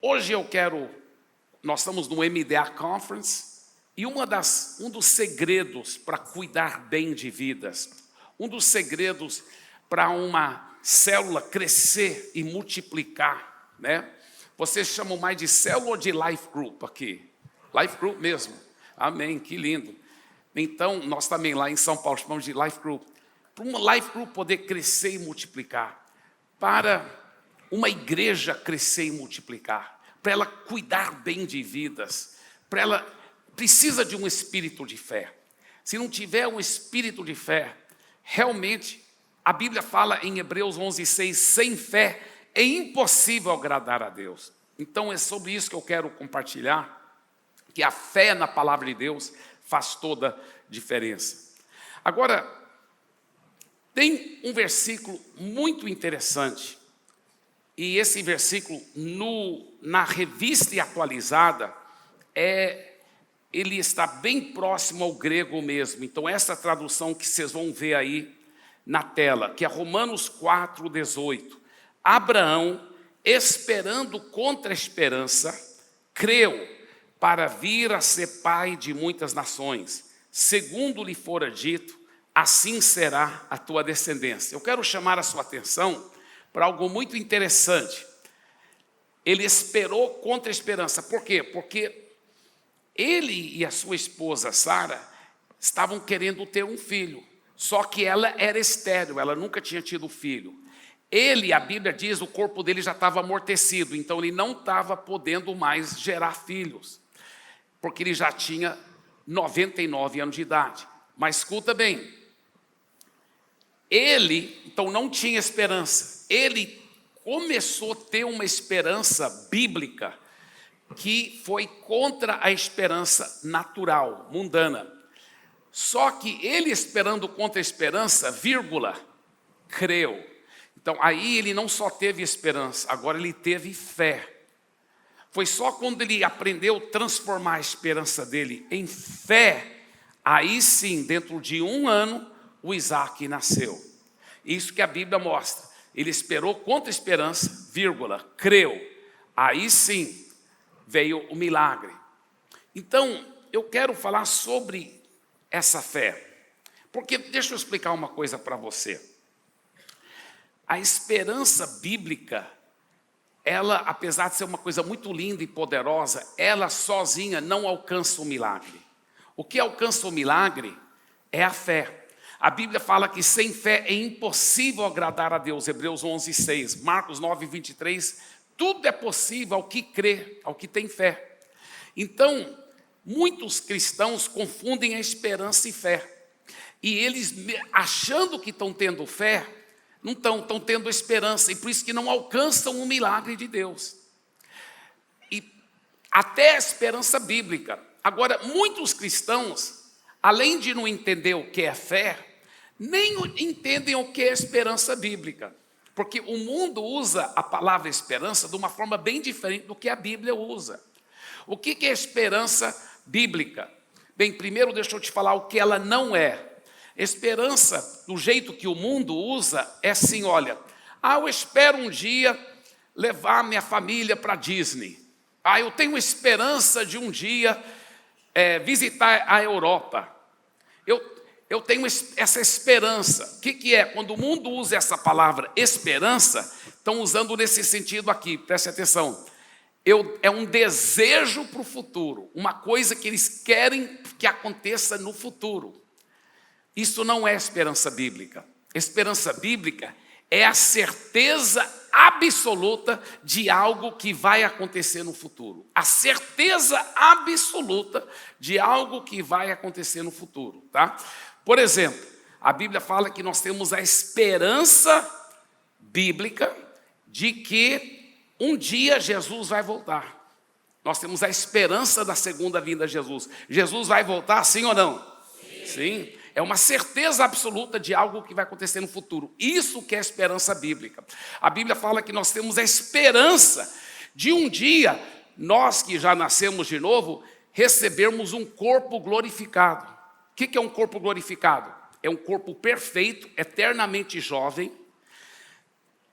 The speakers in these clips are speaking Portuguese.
Hoje nós estamos no MDA Conference e um dos segredos para cuidar bem de vidas, um dos segredos para uma célula crescer e multiplicar, né? Vocês chamam mais de célula ou de life group aqui? Life group mesmo. Amém, que lindo. Então, nós também lá em São Paulo chamamos de life group. Para uma life group poder crescer e multiplicar, para uma igreja crescer e multiplicar, para ela cuidar bem de vidas, para ela precisa de um espírito de fé. Se não tiver um espírito de fé, realmente, a Bíblia fala em Hebreus 11:6, sem fé é impossível agradar a Deus. Então é sobre isso que eu quero compartilhar, que a fé na palavra de Deus faz toda a diferença. Agora, tem um versículo muito interessante, e esse versículo, na revista e atualizada, ele está bem próximo ao grego mesmo. Então, essa tradução que vocês vão ver aí na tela, que é Romanos 4:18. Abraão, esperando contra a esperança, creu para vir a ser pai de muitas nações. Segundo lhe fora dito, assim será a tua descendência. Eu quero chamar a sua atenção para algo muito interessante. Ele esperou contra a esperança. Por quê? Porque ele e a sua esposa Sara estavam querendo ter um filho, só que ela era estéril, ela nunca tinha tido filho. Ele, a Bíblia diz, o corpo dele já estava amortecido, então ele não estava podendo mais gerar filhos, porque ele já tinha 99 anos de idade. Mas escuta bem, ele então não tinha esperança. Ele começou a ter uma esperança bíblica que foi contra a esperança natural, mundana. Só que ele, esperando contra a esperança, creu. Então aí ele não só teve esperança, agora ele teve fé. Foi só quando ele aprendeu a transformar a esperança dele em fé, aí sim, dentro de 1 ano, o Isaac nasceu. Isso que a Bíblia mostra. Ele esperou contra a esperança, creu. Aí sim veio o milagre. Então, eu quero falar sobre essa fé. Porque deixa eu explicar uma coisa para você. A esperança bíblica, ela, apesar de ser uma coisa muito linda e poderosa, ela sozinha não alcança o milagre. O que alcança o milagre é a fé. A Bíblia fala que sem fé é impossível agradar a Deus. Hebreus 11:6, Marcos 9:23, tudo é possível ao que crê, ao que tem fé. Então, muitos cristãos confundem a esperança e fé. E eles, achando que estão tendo fé, não estão tendo esperança, e por isso que não alcançam o milagre de Deus. E até a esperança bíblica. Agora, muitos cristãos, além de não entender o que é fé, nem entendem o que é esperança bíblica. Porque o mundo usa a palavra esperança de uma forma bem diferente do que a Bíblia usa. O que é esperança bíblica? Bem, primeiro deixa eu te falar o que ela não é. Esperança, do jeito que o mundo usa, é assim, olha, eu espero um dia levar minha família para Disney. Eu tenho esperança de um dia visitar a Europa. Eu tenho essa esperança. O que é? Quando o mundo usa essa palavra esperança, estão usando nesse sentido aqui, preste atenção. É um desejo para o futuro, uma coisa que eles querem que aconteça no futuro. Isso não é esperança bíblica. Esperança bíblica é a certeza absoluta de algo que vai acontecer no futuro. A certeza absoluta de algo que vai acontecer no futuro, tá? Por exemplo, a Bíblia fala que nós temos a esperança bíblica de que um dia Jesus vai voltar. Nós temos a esperança da segunda vinda de Jesus. Jesus vai voltar, sim ou não? Sim. É uma certeza absoluta de algo que vai acontecer no futuro. Isso que é esperança bíblica. A Bíblia fala que nós temos a esperança de um dia, nós que já nascemos de novo, recebermos um corpo glorificado. O que é um corpo glorificado? É um corpo perfeito, eternamente jovem,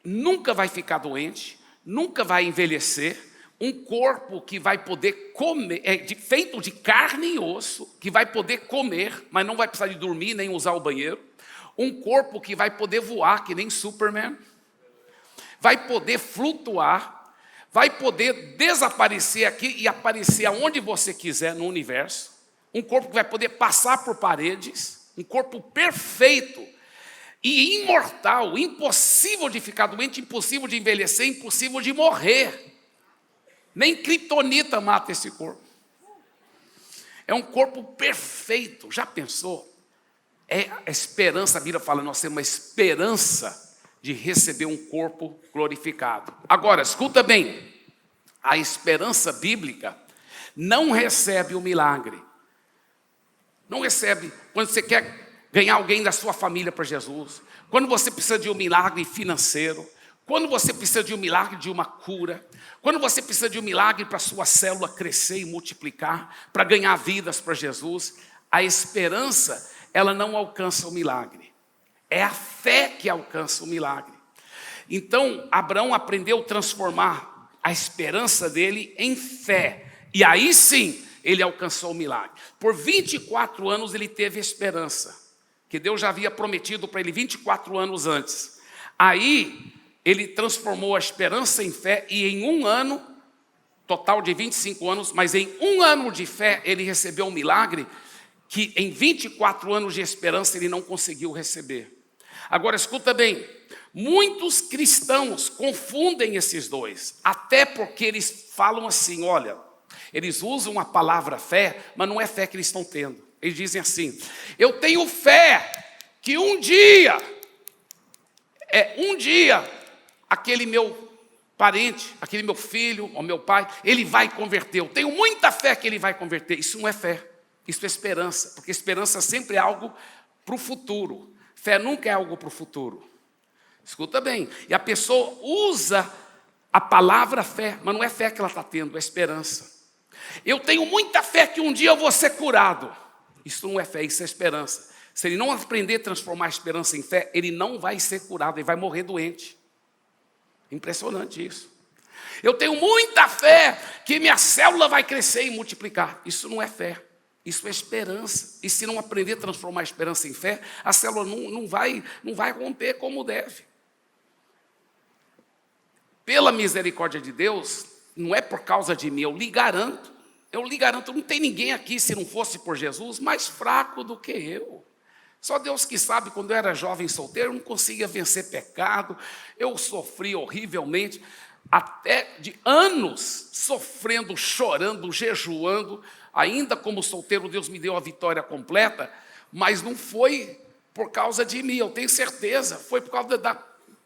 nunca vai ficar doente, nunca vai envelhecer, um corpo que vai poder comer, feito de carne e osso, que vai poder comer, mas não vai precisar de dormir nem usar o banheiro. Um corpo que vai poder voar, que nem Superman. Vai poder flutuar, vai poder desaparecer aqui e aparecer aonde você quiser no universo. Um corpo que vai poder passar por paredes, um corpo perfeito e imortal, impossível de ficar doente, impossível de envelhecer, impossível de morrer. Nem criptonita mata esse corpo. É um corpo perfeito. Já pensou? É a esperança, a Bíblia fala, nós temos uma esperança de receber um corpo glorificado. Agora, escuta bem, a esperança bíblica não recebe o milagre. Não recebe quando você quer ganhar alguém da sua família para Jesus, quando você precisa de um milagre financeiro, quando você precisa de um milagre de uma cura, quando você precisa de um milagre para a sua célula crescer e multiplicar, para ganhar vidas para Jesus, a esperança, ela não alcança o milagre. É a fé que alcança o milagre. Então, Abraão aprendeu a transformar a esperança dele em fé. E aí sim, ele alcançou o milagre. Por 24 anos ele teve esperança, que Deus já havia prometido para ele 24 anos antes. Aí, ele transformou a esperança em fé e em um ano, total de 25 anos, mas em um ano de fé ele recebeu um milagre que em 24 anos de esperança ele não conseguiu receber. Agora escuta bem, muitos cristãos confundem esses dois, até porque eles falam assim, olha, eles usam a palavra fé, mas não é fé que eles estão tendo. Eles dizem assim, eu tenho fé que um dia, aquele meu parente, aquele meu filho, ou meu pai, ele vai converter. Eu tenho muita fé que ele vai converter. Isso não é fé, isso é esperança. Porque esperança sempre é algo para o futuro. Fé nunca é algo para o futuro. Escuta bem. E a pessoa usa a palavra fé, mas não é fé que ela está tendo, é esperança. Eu tenho muita fé que um dia eu vou ser curado. Isso não é fé, isso é esperança. Se ele não aprender a transformar a esperança em fé, ele não vai ser curado, ele vai morrer doente. Impressionante isso. Eu tenho muita fé que minha célula vai crescer e multiplicar. Isso não é fé, isso é esperança. E se não aprender a transformar a esperança em fé, a célula não vai romper como deve. Pela misericórdia de Deus, não é por causa de mim, eu lhe garanto, não tem ninguém aqui, se não fosse por Jesus, mais fraco do que eu. Só Deus que sabe, quando eu era jovem solteiro, eu não conseguia vencer pecado, eu sofri horrivelmente, até de anos sofrendo, chorando, jejuando, ainda como solteiro Deus me deu a vitória completa, mas não foi por causa de mim, eu tenho certeza, foi por causa da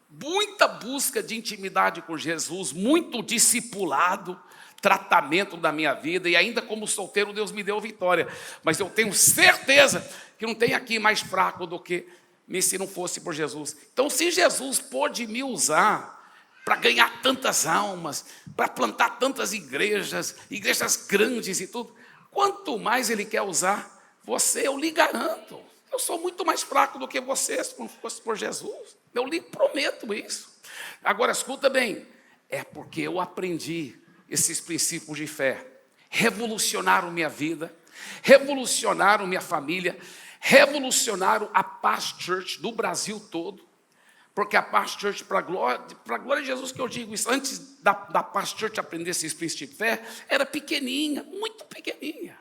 muita busca de intimidade com Jesus, muito discipulado, tratamento da minha vida, e ainda como solteiro Deus me deu vitória, mas eu tenho certeza que não tem aqui mais fraco do que me se não fosse por Jesus. Então se Jesus pôde me usar para ganhar tantas almas, para plantar tantas igrejas grandes e tudo, quanto mais Ele quer usar você, eu lhe garanto, eu sou muito mais fraco do que você se não fosse por Jesus, eu lhe prometo isso. Agora escuta bem, é porque eu aprendi esses princípios de fé, revolucionaram minha vida, revolucionaram minha família, revolucionaram a Paz Church do Brasil todo, porque a Paz Church, para a glória de Jesus que eu digo isso, antes da Paz Church aprender esses princípios de fé, era pequenininha, muito pequenininha,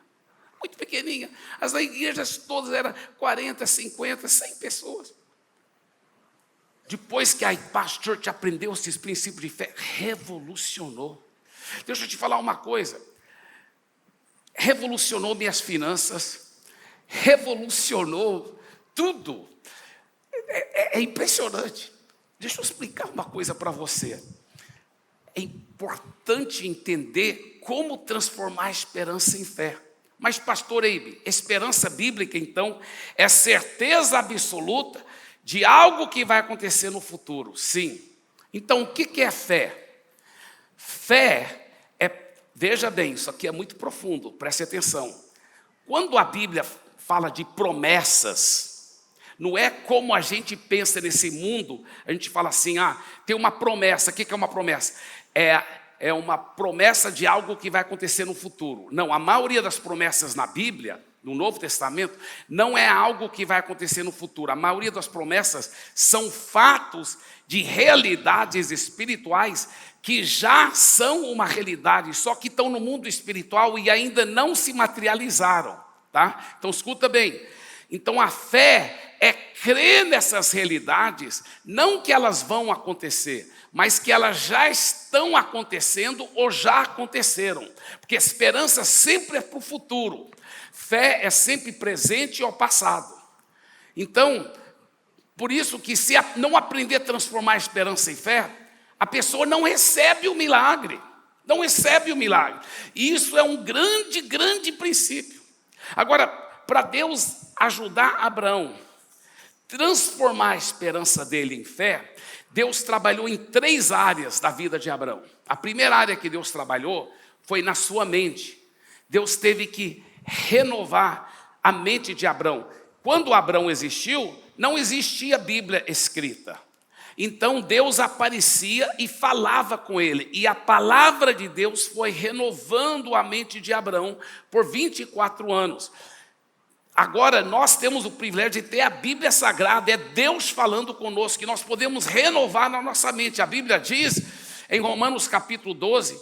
muito pequenininha. As igrejas todas eram 40, 50, 100 pessoas. Depois que a Paz Church aprendeu esses princípios de fé, revolucionou. Deixa eu te falar uma coisa, revolucionou minhas finanças, revolucionou tudo, é impressionante. Deixa eu explicar uma coisa para você, é importante entender como transformar a esperança em fé. Mas pastor Eibe, esperança bíblica então é certeza absoluta de algo que vai acontecer no futuro, sim. Então o que é fé? Fé veja bem, isso aqui é muito profundo, preste atenção. Quando a Bíblia fala de promessas, não é como a gente pensa nesse mundo, a gente fala assim, tem uma promessa, o que é uma promessa? é uma promessa de algo que vai acontecer no futuro. Não, a maioria das promessas na Bíblia, no Novo Testamento, não é algo que vai acontecer no futuro. A maioria das promessas são fatos de realidades espirituais que já são uma realidade, só que estão no mundo espiritual e ainda não se materializaram, tá? Então escuta bem. Então a fé é crer nessas realidades, não que elas vão acontecer, mas que elas já estão acontecendo ou já aconteceram. Porque esperança sempre é para o futuro. Fé é sempre presente ou passado. Então, por isso que se não aprender a transformar a esperança em fé, a pessoa não recebe o milagre. Não recebe o milagre. E isso é um grande, grande princípio. Agora, para Deus ajudar Abraão a transformar a esperança dele em fé, Deus trabalhou em 3 áreas da vida de Abraão. A primeira área que Deus trabalhou foi na sua mente. Deus teve que renovar a mente de Abraão. Quando Abraão existiu, não existia Bíblia escrita. Então Deus aparecia e falava com ele. E a palavra de Deus foi renovando a mente de Abraão por 24 anos. Agora nós temos o privilégio de ter a Bíblia Sagrada, é Deus falando conosco, que nós podemos renovar na nossa mente. A Bíblia diz, em Romanos capítulo 12,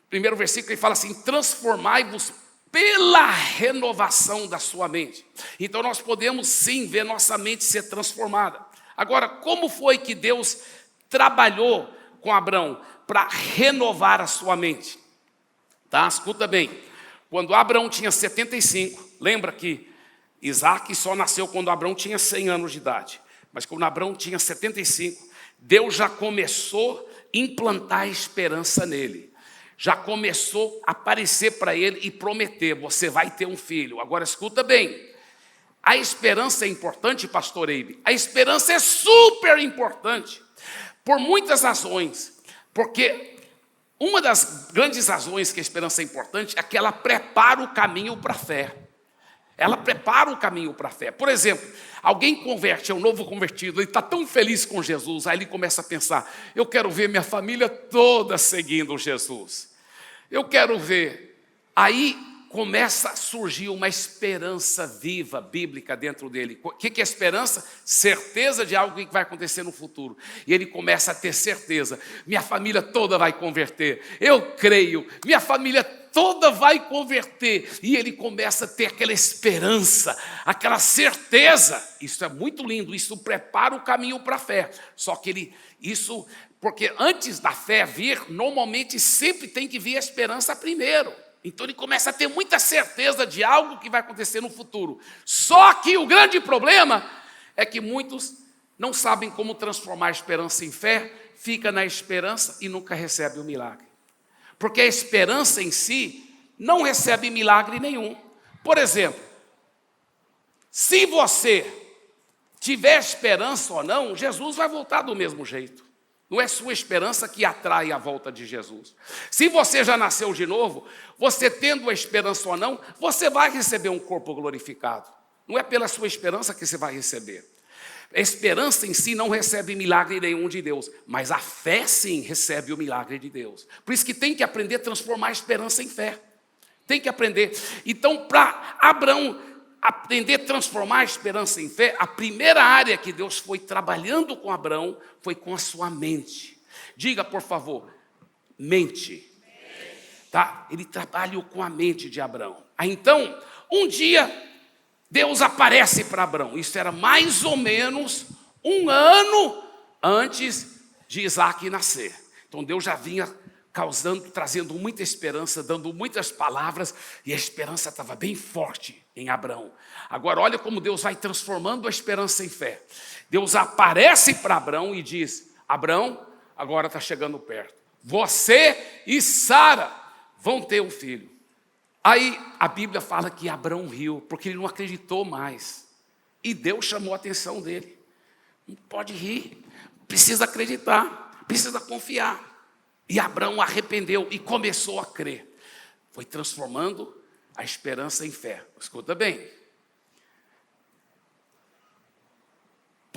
primeiro versículo, ele fala assim: transformai-vos pela renovação da sua mente. Então nós podemos sim ver nossa mente ser transformada. Agora, como foi que Deus trabalhou com Abraão para renovar a sua mente? Tá? Escuta bem, quando Abraão tinha 75, lembra que Isaac só nasceu quando Abraão tinha 100 anos de idade. Mas quando Abraão tinha 75, Deus já começou a implantar a esperança nele. Já começou a aparecer para ele e prometer: você vai ter um filho. Agora escuta bem, a esperança é importante, pastor Eibe. A esperança é super importante, por muitas razões. Porque uma das grandes razões que a esperança é importante é que ela prepara o caminho para a fé. Ela prepara o caminho para a fé. Por exemplo, alguém converte, é um novo convertido, ele está tão feliz com Jesus, aí ele começa a pensar: eu quero ver minha família toda seguindo Jesus. Eu quero ver. Aí começa a surgir uma esperança viva, bíblica dentro dele. O que é esperança? Certeza de algo que vai acontecer no futuro. E ele começa a ter certeza: minha família toda vai converter. Eu creio, minha família toda vai converter. E ele começa a ter aquela esperança, aquela certeza. Isso é muito lindo, isso prepara o caminho para a fé. Só que porque antes da fé vir, normalmente sempre tem que vir a esperança primeiro. Então ele começa a ter muita certeza de algo que vai acontecer no futuro. Só que o grande problema é que muitos não sabem como transformar a esperança em fé, fica na esperança e nunca recebe o milagre. Porque a esperança em si não recebe milagre nenhum. Por exemplo, se você tiver esperança ou não, Jesus vai voltar do mesmo jeito. Não é sua esperança que atrai a volta de Jesus. Se você já nasceu de novo, você tendo a esperança ou não, você vai receber um corpo glorificado. Não é pela sua esperança que você vai receber. A esperança em si não recebe milagre nenhum de Deus, mas a fé sim recebe o milagre de Deus. Por isso que tem que aprender a transformar a esperança em fé. Tem que aprender. Então, para Abraão aprender a transformar a esperança em fé, a primeira área que Deus foi trabalhando com Abraão foi com a sua mente. Diga, por favor, mente. Tá? Ele trabalhou com a mente de Abraão. Aí, então, um dia, Deus aparece para Abraão. Isso era mais ou menos 1 ano antes de Isaac nascer. Então, Deus já vinha trazendo muita esperança, dando muitas palavras, e a esperança estava bem forte em Abraão. Agora, olha como Deus vai transformando a esperança em fé. Deus aparece para Abraão e diz: Abraão, agora está chegando perto. Você e Sara vão ter um filho. Aí a Bíblia fala que Abraão riu, porque ele não acreditou mais. E Deus chamou a atenção dele. Não pode rir, precisa acreditar, precisa confiar. E Abraão arrependeu e começou a crer. Foi transformando a esperança em fé. Escuta bem.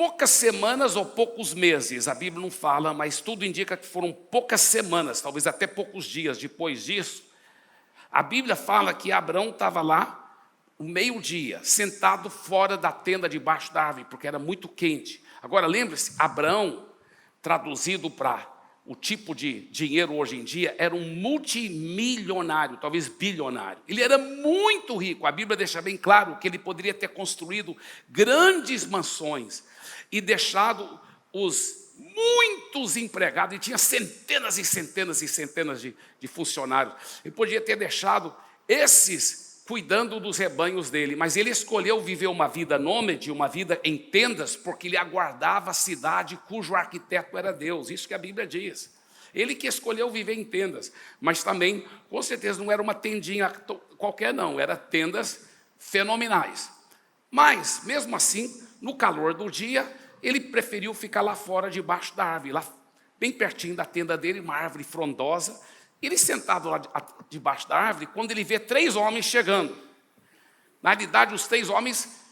poucas semanas ou poucos meses, a Bíblia não fala, mas tudo indica que foram poucas semanas, talvez até poucos dias depois disso. A Bíblia fala que Abrão estava lá, o meio-dia, sentado fora da tenda debaixo da árvore, porque era muito quente. Agora, lembre-se, Abrão, traduzido para o tipo de dinheiro hoje em dia, era um multimilionário, talvez bilionário. Ele era muito rico. A Bíblia deixa bem claro que ele poderia ter construído grandes mansões e deixado muitos empregados. Ele tinha centenas e centenas e centenas de funcionários. Ele podia ter deixado esses cuidando dos rebanhos dele, mas ele escolheu viver uma vida nômade, uma vida em tendas, porque ele aguardava a cidade cujo arquiteto era Deus. Isso que a Bíblia diz. Ele que escolheu viver em tendas, mas também, com certeza, não era uma tendinha qualquer não, eram tendas fenomenais. Mas, mesmo assim, no calor do dia, ele preferiu ficar lá fora, debaixo da árvore, lá bem pertinho da tenda dele, uma árvore frondosa. Ele sentado lá debaixo da árvore, quando ele vê 3 homens chegando. Na realidade, os 3 homens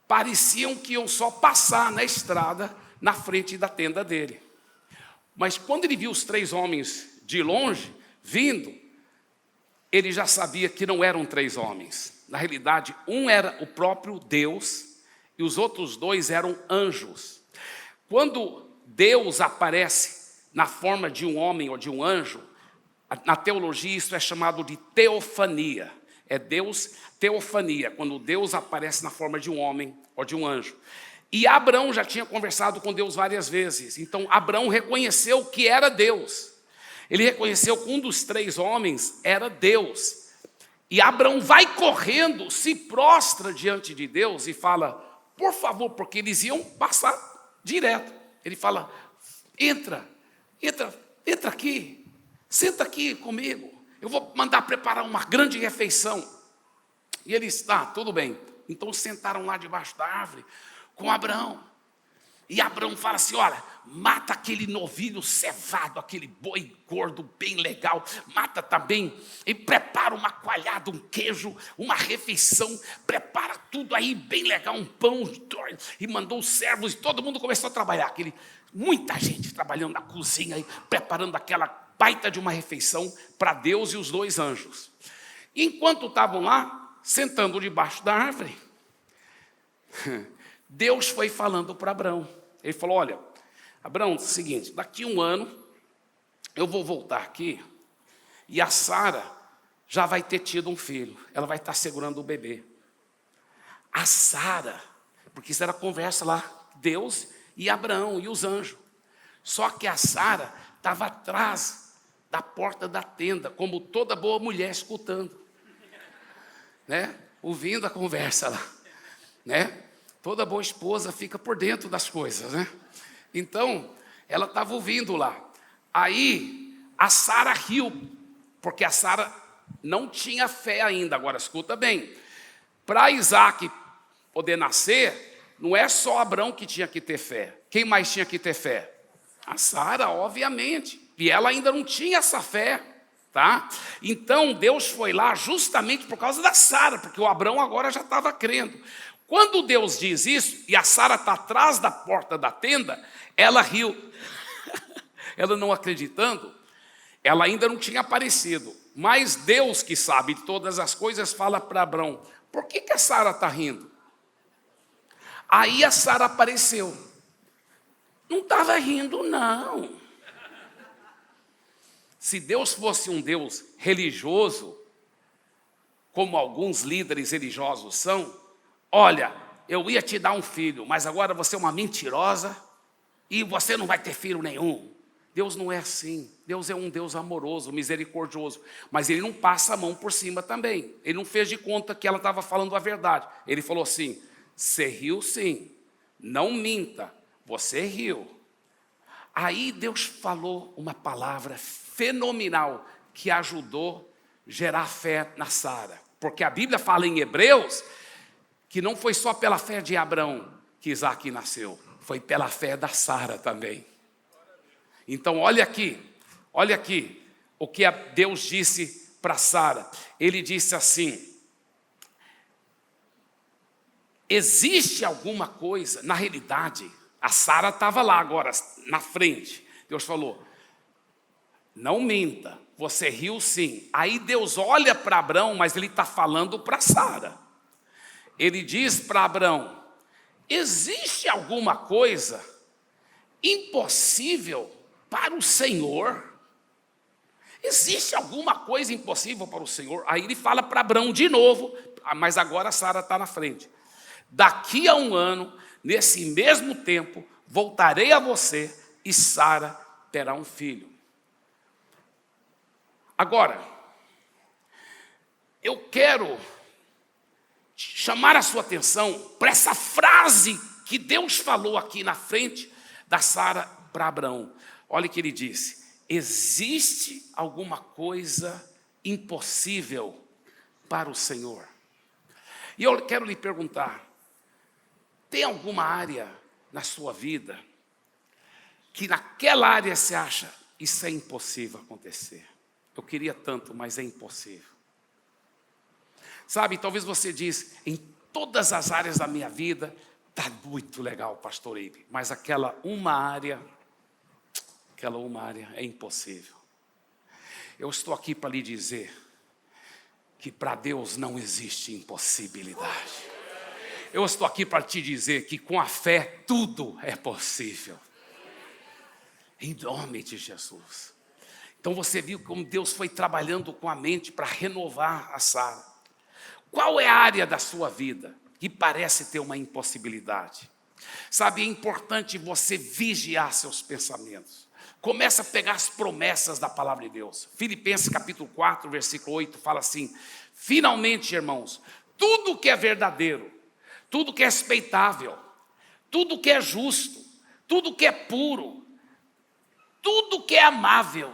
pareciam que iam só passar na estrada, na frente da tenda dele. Mas quando ele viu os 3 homens de longe, vindo, ele já sabia que não eram 3 homens. Na realidade, um era o próprio Deus e os outros 2 eram anjos. Quando Deus aparece na forma de um homem ou de um anjo, na teologia isso é chamado de teofania. É Deus, teofania, quando Deus aparece na forma de um homem ou de um anjo. E Abrão já tinha conversado com Deus várias vezes. Então Abrão reconheceu que era Deus. Ele reconheceu que um dos 3 homens era Deus. E Abrão vai correndo, se prostra diante de Deus e fala, por favor, porque eles iam passar direto. Ele fala, entra aqui. Senta aqui comigo, eu vou mandar preparar uma grande refeição. E ele está, tudo bem. Então sentaram lá debaixo da árvore com Abrão. E Abrão fala assim, olha, mata aquele novilho cevado, aquele boi gordo bem legal. Mata também e prepara uma coalhada, um queijo, uma refeição. Prepara tudo aí bem legal, um pão. E mandou os servos e todo mundo começou a trabalhar. Muita gente trabalhando na cozinha, e preparando aquela baita de uma refeição para Deus e os 2 anjos. E enquanto estavam lá, sentando debaixo da árvore, Deus foi falando para Abrão. Ele falou, olha, Abrão, é o seguinte, daqui 1 ano, eu vou voltar aqui, e a Sara já vai ter tido um filho, ela vai estar segurando o bebê. A Sara, porque isso era conversa lá, Deus e Abrão e os anjos. Só que a Sara estava atrás da porta da tenda, como toda boa mulher escutando, né? Ouvindo a conversa lá, né? Toda boa esposa fica por dentro das coisas, né? Então, ela estava ouvindo lá. Aí, a Sara riu, porque a Sara não tinha fé ainda. Agora, escuta bem, para Isaac poder nascer, não é só Abrão que tinha que ter fé. Quem mais tinha que ter fé? A Sara, obviamente. E ela ainda não tinha essa fé, tá? Então, Deus foi lá justamente por causa da Sara, porque o Abrão agora já estava crendo. Quando Deus diz isso, e a Sara está atrás da porta da tenda, ela riu. Ela não acreditando, ela ainda não tinha aparecido. Mas Deus, que sabe de todas as coisas, fala para Abrão, por que a Sara está rindo? Aí a Sara apareceu. Não estava rindo, não. Se Deus fosse um Deus religioso, como alguns líderes religiosos são, olha, eu ia te dar um filho, mas agora você é uma mentirosa e você não vai ter filho nenhum. Deus não é assim. Deus é um Deus amoroso, misericordioso, mas Ele não passa a mão por cima também. Ele não fez de conta que ela estava falando a verdade. Ele falou assim, você riu sim, não minta, você riu. Aí Deus falou uma palavra fenomenal que ajudou a gerar fé na Sara. Porque a Bíblia fala em Hebreus que não foi só pela fé de Abrão que Isaac nasceu, foi pela fé da Sara também. Então olha aqui o que Deus disse para Sara. Ele disse assim, existe alguma coisa, na realidade, A Sara estava lá agora, na frente. Deus falou, não minta, você riu sim. Aí Deus olha para Abrão, mas ele está falando para Sara. Ele diz para Abrão, existe alguma coisa impossível para o Senhor? Existe alguma coisa impossível para o Senhor? Aí ele fala para Abrão de novo, mas agora a Sara está na frente. Daqui a 1 ano, nesse mesmo tempo, voltarei a você e Sara terá um filho. Agora, eu quero chamar a sua atenção para essa frase que Deus falou aqui na frente da Sara para Abraão. Olha o que ele disse, existe alguma coisa impossível para o Senhor? E eu quero lhe perguntar, tem alguma área na sua vida que naquela área você acha, isso é impossível acontecer? Eu queria tanto, mas é impossível. Sabe, talvez você diz, em todas as áreas da minha vida, está muito legal, pastor Ibe, mas aquela uma área é impossível. Eu estou aqui para lhe dizer que para Deus não existe impossibilidade. Eu estou aqui para te dizer que com a fé tudo é possível. Em nome de Jesus. Então você viu como Deus foi trabalhando com a mente para renovar a Sara. Qual é a área da sua vida que parece ter uma impossibilidade? Sabe, é importante você vigiar seus pensamentos. Começa a pegar as promessas da palavra de Deus. Filipenses capítulo 4, versículo 8, fala assim, finalmente, irmãos, tudo que é verdadeiro, tudo que é respeitável, tudo que é justo, tudo que é puro, tudo que é amável,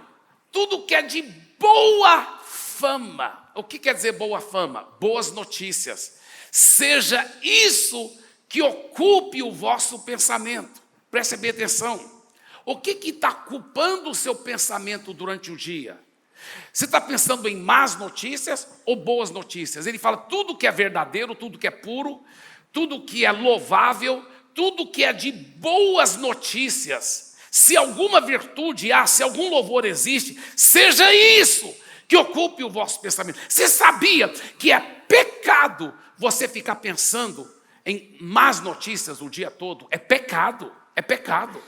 tudo que é de boa fama. O que quer dizer boa fama? Boas notícias. Seja isso que ocupe o vosso pensamento. Preste bem atenção. O que está ocupando o seu pensamento durante o dia? Você está pensando em más notícias ou boas notícias? Ele fala tudo que é verdadeiro, tudo que é puro, tudo que é louvável, tudo que é de boas notícias. Se alguma virtude há, se algum louvor existe, seja isso que ocupe o vosso pensamento. Você sabia que é pecado você ficar pensando em más notícias o dia todo? É pecado, é pecado.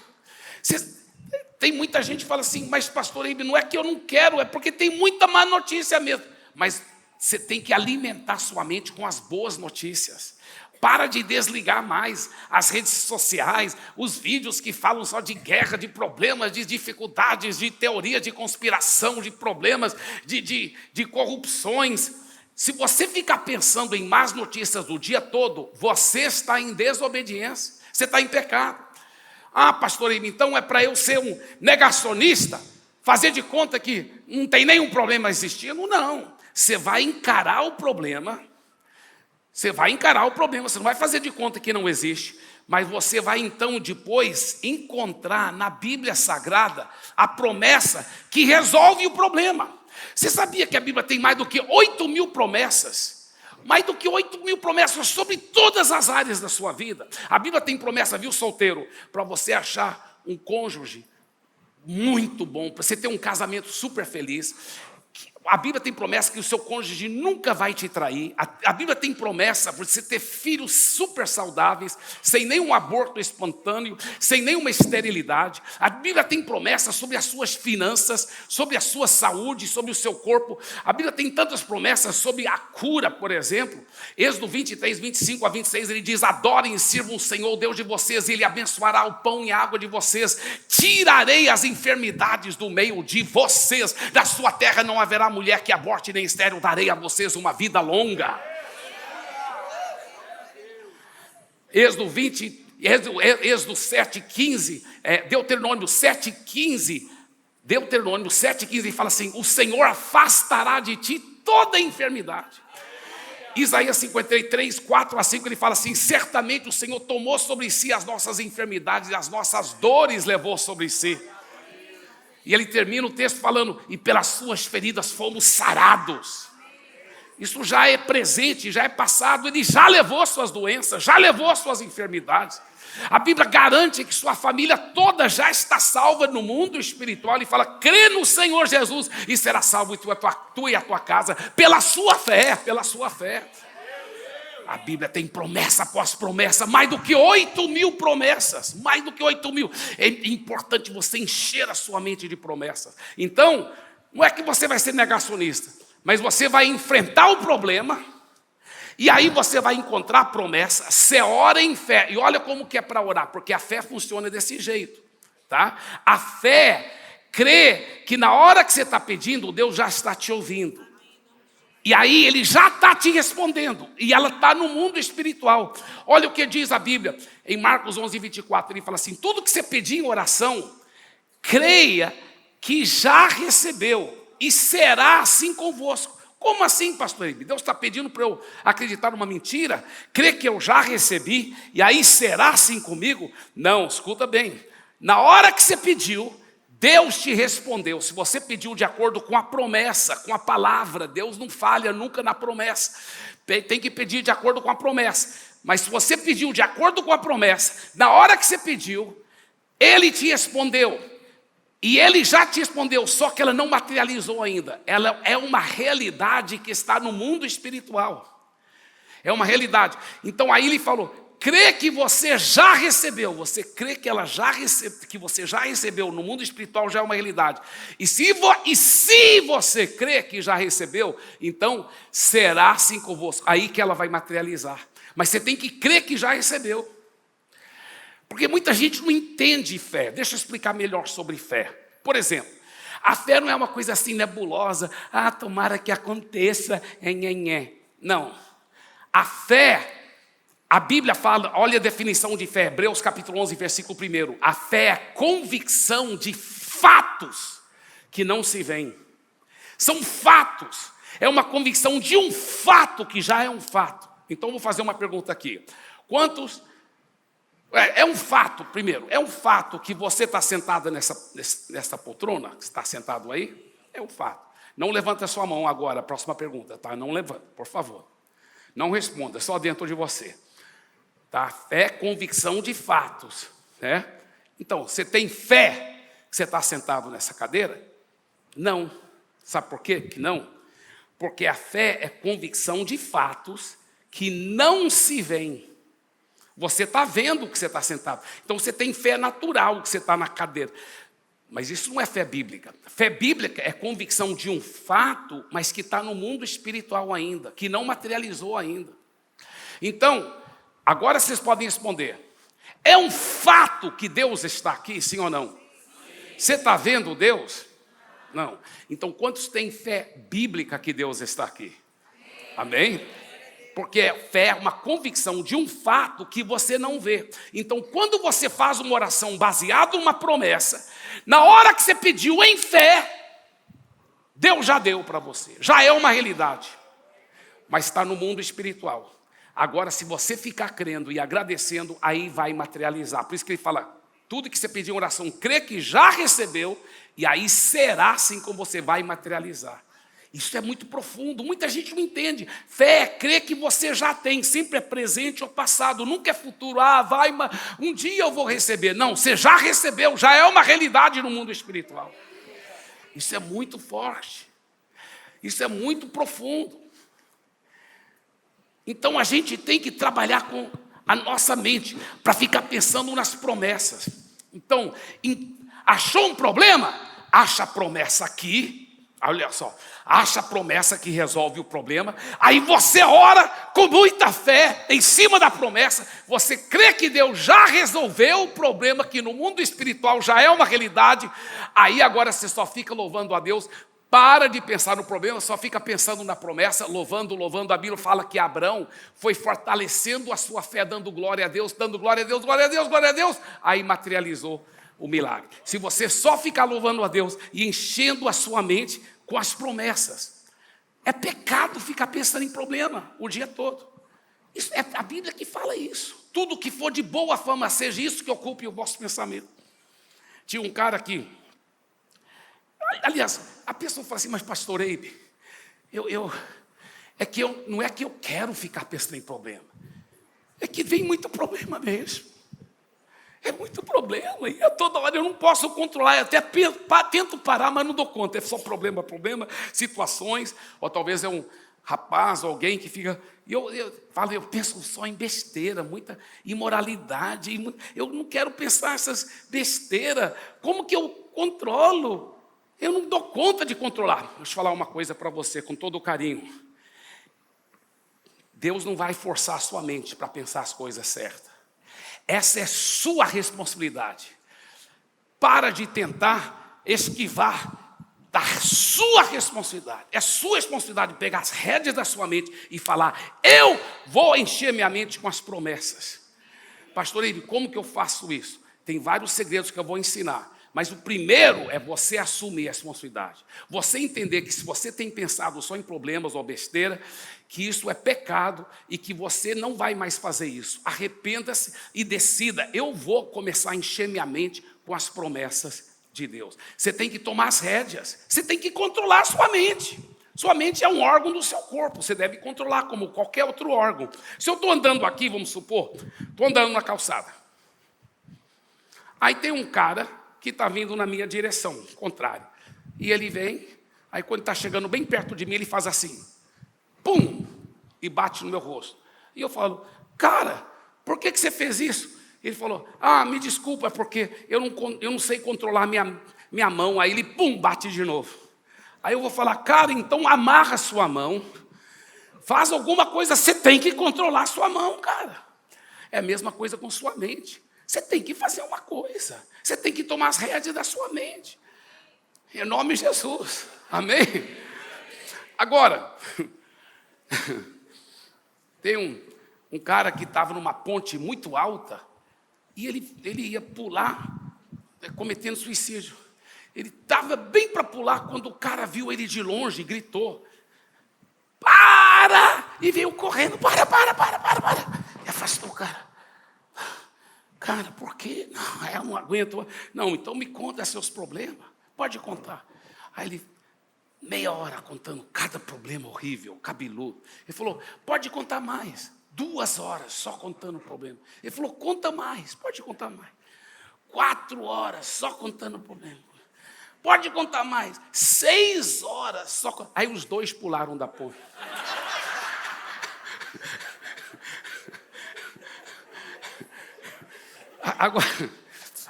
Tem muita gente que fala assim, mas pastor Ibe, não é que eu não quero, é porque tem muita má notícia mesmo. Mas você tem que alimentar sua mente com as boas notícias. Para de desligar mais as redes sociais, os vídeos que falam só de guerra, de problemas, de dificuldades, de teoria de conspiração, de problemas, de corrupções. Se você ficar pensando em más notícias o dia todo, você está em desobediência, você está em pecado. Ah, pastor, então é para eu ser um negacionista? Fazer de conta que não tem nenhum problema existindo? Não, você vai encarar o problema. Você vai encarar o problema, você não vai fazer de conta que não existe, mas você vai então depois encontrar na Bíblia Sagrada a promessa que resolve o problema. Você sabia que a Bíblia tem mais do que 8.000 promessas? Mais do que 8.000 promessas sobre todas as áreas da sua vida. A Bíblia tem promessa, viu, solteiro, para você achar um cônjuge muito bom, para você ter um casamento super feliz. A Bíblia tem promessa que o seu cônjuge nunca vai te trair. A Bíblia tem promessa para você ter filhos super saudáveis, sem nenhum aborto espontâneo, sem nenhuma esterilidade. A Bíblia tem promessa sobre as suas finanças, sobre a sua saúde, sobre o seu corpo. A Bíblia tem tantas promessas sobre a cura, por exemplo. Êxodo 23, 25 a 26, ele diz, adorem e sirvam o Senhor, o Deus de vocês, e Ele abençoará o pão e a água de vocês. Tirarei as enfermidades do meio de vocês. Da sua terra não haverá mulher que aborte nem estéril, darei a vocês uma vida longa. Êxodo 7:15, Deuteronômio 7:15, ele fala assim, o Senhor afastará de ti toda enfermidade. Isaías 53, 4 a 5, ele fala assim, certamente o Senhor tomou sobre si as nossas enfermidades e as nossas dores levou sobre si. E ele termina o texto falando, e pelas suas feridas fomos sarados. Isso já é presente, já é passado. Ele já levou suas doenças, já levou suas enfermidades. A Bíblia garante que sua família toda já está salva no mundo espiritual. Ele fala, crê no Senhor Jesus e será salvo tu e a tua casa, pela sua fé, pela sua fé. A Bíblia tem promessa após promessa, mais do que 8.000 promessas, mais do que 8.000. É importante você encher a sua mente de promessas. Então, não é que você vai ser negacionista, mas você vai enfrentar o problema, e aí você vai encontrar a promessa, você ora em fé. E olha como que é para orar, porque a fé funciona desse jeito, tá? A fé crê que na hora que você está pedindo, Deus já está te ouvindo. E aí Ele já está te respondendo, e ela está no mundo espiritual. Olha o que diz a Bíblia, em Marcos 11:24, ele fala assim, tudo que você pedir em oração, creia que já recebeu, e será assim convosco. Como assim, pastor Ibe? Deus está pedindo para eu acreditar numa mentira? Crer que eu já recebi, e aí será assim comigo? Não, escuta bem. Na hora que você pediu, Deus te respondeu. Se você pediu de acordo com a promessa, com a palavra, Deus não falha nunca na promessa. Tem que pedir de acordo com a promessa. Mas se você pediu de acordo com a promessa, na hora que você pediu, Ele te respondeu. E Ele já te respondeu, só que ela não materializou ainda. Ela é uma realidade que está no mundo espiritual. É uma realidade. Então aí Ele falou, crê que você já recebeu. Você crê que que você já recebeu no mundo espiritual, já é uma realidade. E se você crê que já recebeu, então será assim convosco. Aí que ela vai materializar. Mas você tem que crer que já recebeu. Porque muita gente não entende fé. Deixa eu explicar melhor sobre fé. Por exemplo, a fé não é uma coisa assim nebulosa. Ah, tomara que aconteça. Não. A fé, a Bíblia fala, olha a definição de fé. Hebreus capítulo 11, versículo 1. A fé é convicção de fatos que não se veem. São fatos. É uma convicção de um fato que já é um fato. Então, vou fazer uma pergunta aqui. Quantos... É um fato, primeiro, é um fato que você está sentado nessa poltrona, que está sentado aí, é um fato. Não levanta a sua mão agora, próxima pergunta, tá? Não levanta, por favor. Não responda, só dentro de você. Tá? É convicção de fatos, né? Então, você tem fé que você está sentado nessa cadeira? Não. Sabe por quê que não? Porque a fé é convicção de fatos que não se veem. Você está vendo que você está sentado. Então você tem fé natural que você está na cadeira. Mas isso não é fé bíblica. Fé bíblica é convicção de um fato, mas que está no mundo espiritual ainda, que não materializou ainda. Então, agora vocês podem responder. É um fato que Deus está aqui, sim ou não? Você está vendo Deus? Não. Então, quantos têm fé bíblica que Deus está aqui? Amém? Porque fé é uma convicção de um fato que você não vê. Então, quando você faz uma oração baseada em uma promessa, na hora que você pediu em fé, Deus já deu para você. Já é uma realidade. Mas está no mundo espiritual. Agora, se você ficar crendo e agradecendo, aí vai materializar. Por isso que ele fala, tudo que você pediu em oração, crê que já recebeu, e aí será assim como você vai materializar. Isso é muito profundo, muita gente não entende. Fé é crer que você já tem, sempre é presente ou passado, nunca é futuro. Um dia eu vou receber. Não, você já recebeu, já é uma realidade no mundo espiritual. Isso é muito forte, isso é muito profundo. Então a gente tem que trabalhar com a nossa mente para ficar pensando nas promessas. Então, achou um problema? Acha a promessa aqui. Olha só, acha a promessa que resolve o problema, aí você ora com muita fé em cima da promessa, você crê que Deus já resolveu o problema, que no mundo espiritual já é uma realidade, aí agora você só fica louvando a Deus, para de pensar no problema, só fica pensando na promessa, louvando. A Bíblia fala que Abraão foi fortalecendo a sua fé, dando glória a Deus, dando glória a Deus, glória a Deus, glória a Deus, aí materializou o milagre. Se você só ficar louvando a Deus e enchendo a sua mente com as promessas, é pecado ficar pensando em problema o dia todo. Isso é a Bíblia que fala isso. Tudo que for de boa fama, seja isso que ocupe o vosso pensamento. Tinha um cara aqui, aliás, a pessoa fala assim, mas pastor Eibe, É que não é que eu quero ficar pensando em problema. É que vem muito problema mesmo. É muito problema. E a toda hora eu não posso controlar. Eu até tento parar, mas não dou conta. É só problema, situações. Ou talvez é um rapaz, ou alguém que fica... Eu penso só em besteira, muita imoralidade. Eu não quero pensar essas besteiras. Como que eu controlo? Eu não dou conta de controlar. Deixa eu falar uma coisa para você, com todo o carinho. Deus não vai forçar a sua mente para pensar as coisas certas. Essa é sua responsabilidade. Para de tentar esquivar da sua responsabilidade. É sua responsabilidade pegar as rédeas da sua mente e falar: eu vou encher minha mente com as promessas. Pastor Eli, como que eu faço isso? Tem vários segredos que eu vou ensinar. Mas o primeiro é você assumir a responsabilidade. Você entender que se você tem pensado só em problemas ou besteira, que isso é pecado e que você não vai mais fazer isso. Arrependa-se e decida: eu vou começar a encher minha mente com as promessas de Deus. Você tem que tomar as rédeas. Você tem que controlar a sua mente. Sua mente é um órgão do seu corpo. Você deve controlar como qualquer outro órgão. Se eu estou andando aqui, vamos supor, estou andando na calçada. Aí tem um cara que está vindo na minha direção, contrário. E ele vem, aí quando está chegando bem perto de mim, ele faz assim, pum, e bate no meu rosto. E eu falo: cara, por que você fez isso? Ele falou: me desculpa, porque eu não sei controlar minha mão. Aí ele, pum, bate de novo. Aí eu vou falar: cara, então amarra a sua mão, faz alguma coisa, você tem que controlar a sua mão, cara. É a mesma coisa com sua mente. Você tem que fazer uma coisa. Você tem que tomar as rédeas da sua mente. Em nome de Jesus. Amém? Agora, tem um cara que estava numa ponte muito alta e ele ia pular, cometendo suicídio. Ele estava bem para pular quando o cara viu ele de longe e gritou: para! E veio correndo: para. E afastou o cara. Cara, por quê? Não, eu não aguento. Não, então me conta seus problemas. Pode contar. Aí ele, meia hora contando cada problema horrível, cabeludo. Ele falou: pode contar mais. 2 horas só contando o problema. Ele falou: conta mais, pode contar mais. 4 horas só contando o problema. Pode contar mais. 6 horas só. Aí os dois pularam da ponte.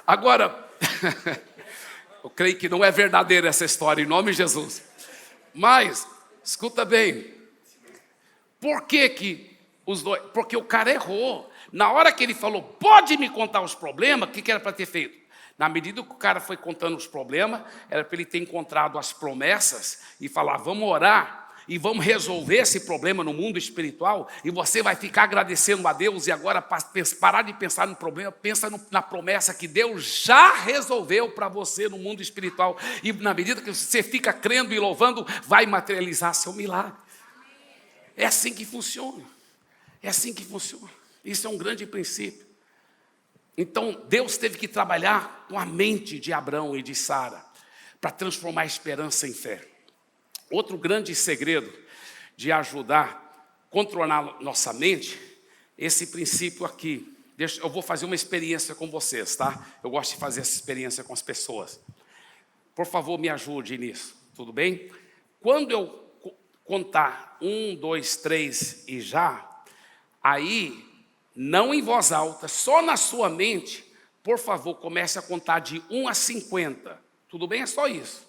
Agora, eu creio que não é verdadeira essa história, em nome de Jesus. Mas, escuta bem, por que os dois? Porque o cara errou. Na hora que ele falou: pode me contar os problemas, o que era para ter feito? Na medida que o cara foi contando os problemas, era para ele ter encontrado as promessas e falar: vamos orar e vamos resolver esse problema no mundo espiritual, e você vai ficar agradecendo a Deus, e agora parar de pensar no problema, pensa na promessa que Deus já resolveu para você no mundo espiritual, e na medida que você fica crendo e louvando, vai materializar seu milagre. É assim que funciona. É assim que funciona. Isso é um grande princípio. Então, Deus teve que trabalhar com a mente de Abrão e de Sara para transformar a esperança em fé. Outro grande segredo de ajudar a controlar nossa mente, esse princípio aqui. Eu vou fazer uma experiência com vocês, tá? Eu gosto de fazer essa experiência com as pessoas. Por favor, me ajude nisso, tudo bem? Quando eu contar 1, 2, 3 e já, aí, não em voz alta, só na sua mente, por favor, comece a contar de 1 a 50. Tudo bem? É só isso.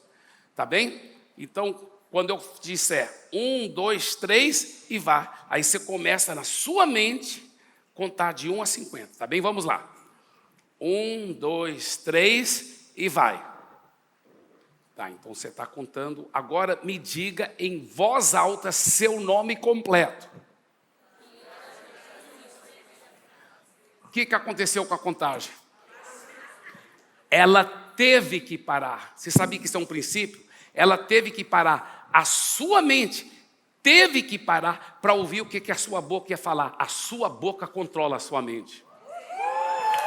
Tá bem? Então, quando eu disser 1, 2, 3 e vá, aí você começa na sua mente contar de 1 a 50, tá bem? Vamos lá. 1, 2, 3 e vai. Tá, então você está contando. Agora me diga em voz alta seu nome completo. O que aconteceu com a contagem? Ela teve que parar. Você sabia que isso é um princípio? Ela teve que parar. A sua mente teve que parar para ouvir o que a sua boca ia falar. A sua boca controla a sua mente.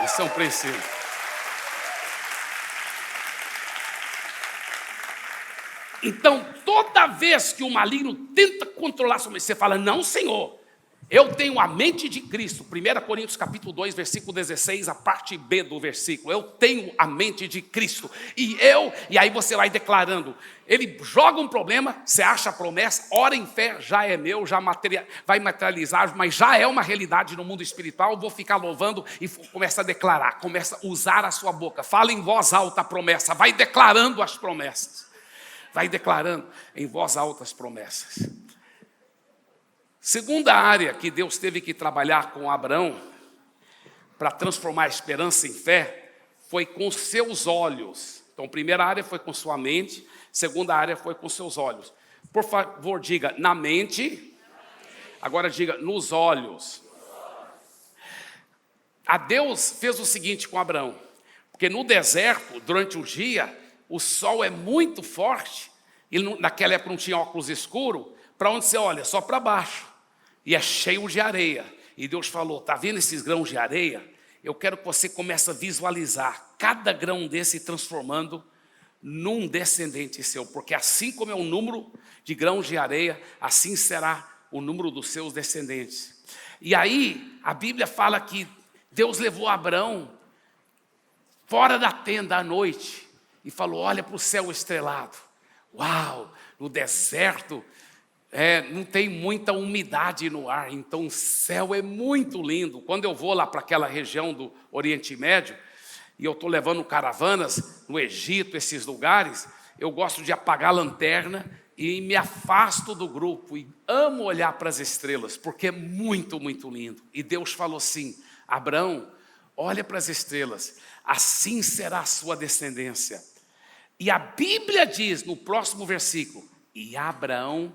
Isso é um princípio. Então, toda vez que o maligno tenta controlar sua mente, você fala, não, Senhor, eu tenho a mente de Cristo. 1 Coríntios capítulo 2, versículo 16, a parte B do versículo. Eu tenho a mente de Cristo. E aí você vai declarando. Ele joga um problema, você acha a promessa, ora em fé, já é meu, vai materializar, mas já é uma realidade no mundo espiritual. Vou ficar louvando e começa a declarar, começa a usar a sua boca. Fala em voz alta a promessa, vai declarando as promessas. Vai declarando em voz alta as promessas. Segunda área que Deus teve que trabalhar com Abraão para transformar a esperança em fé foi com seus olhos. Então, a primeira área foi com sua mente, segunda área foi com seus olhos. Por favor, diga na mente, agora diga nos olhos. A Deus fez o seguinte com Abraão, porque no deserto, durante o dia, o sol é muito forte, e naquela época não tinha óculos escuros, para onde você olha? Só para baixo. E é cheio de areia. E Deus falou, está vendo esses grãos de areia? Eu quero que você comece a visualizar cada grão desse transformando num descendente seu. Porque assim como é o número de grãos de areia, assim será o número dos seus descendentes. E aí, a Bíblia fala que Deus levou Abraão fora da tenda à noite e falou, olha para o céu estrelado. Uau, no deserto não tem muita umidade no ar, então o céu é muito lindo. Quando eu vou lá para aquela região do Oriente Médio, e eu estou levando caravanas no Egito, esses lugares, eu gosto de apagar a lanterna e me afasto do grupo e amo olhar para as estrelas, porque é muito, muito lindo. E Deus falou assim, Abraão, olha para as estrelas, assim será a sua descendência. E a Bíblia diz no próximo versículo, e Abraão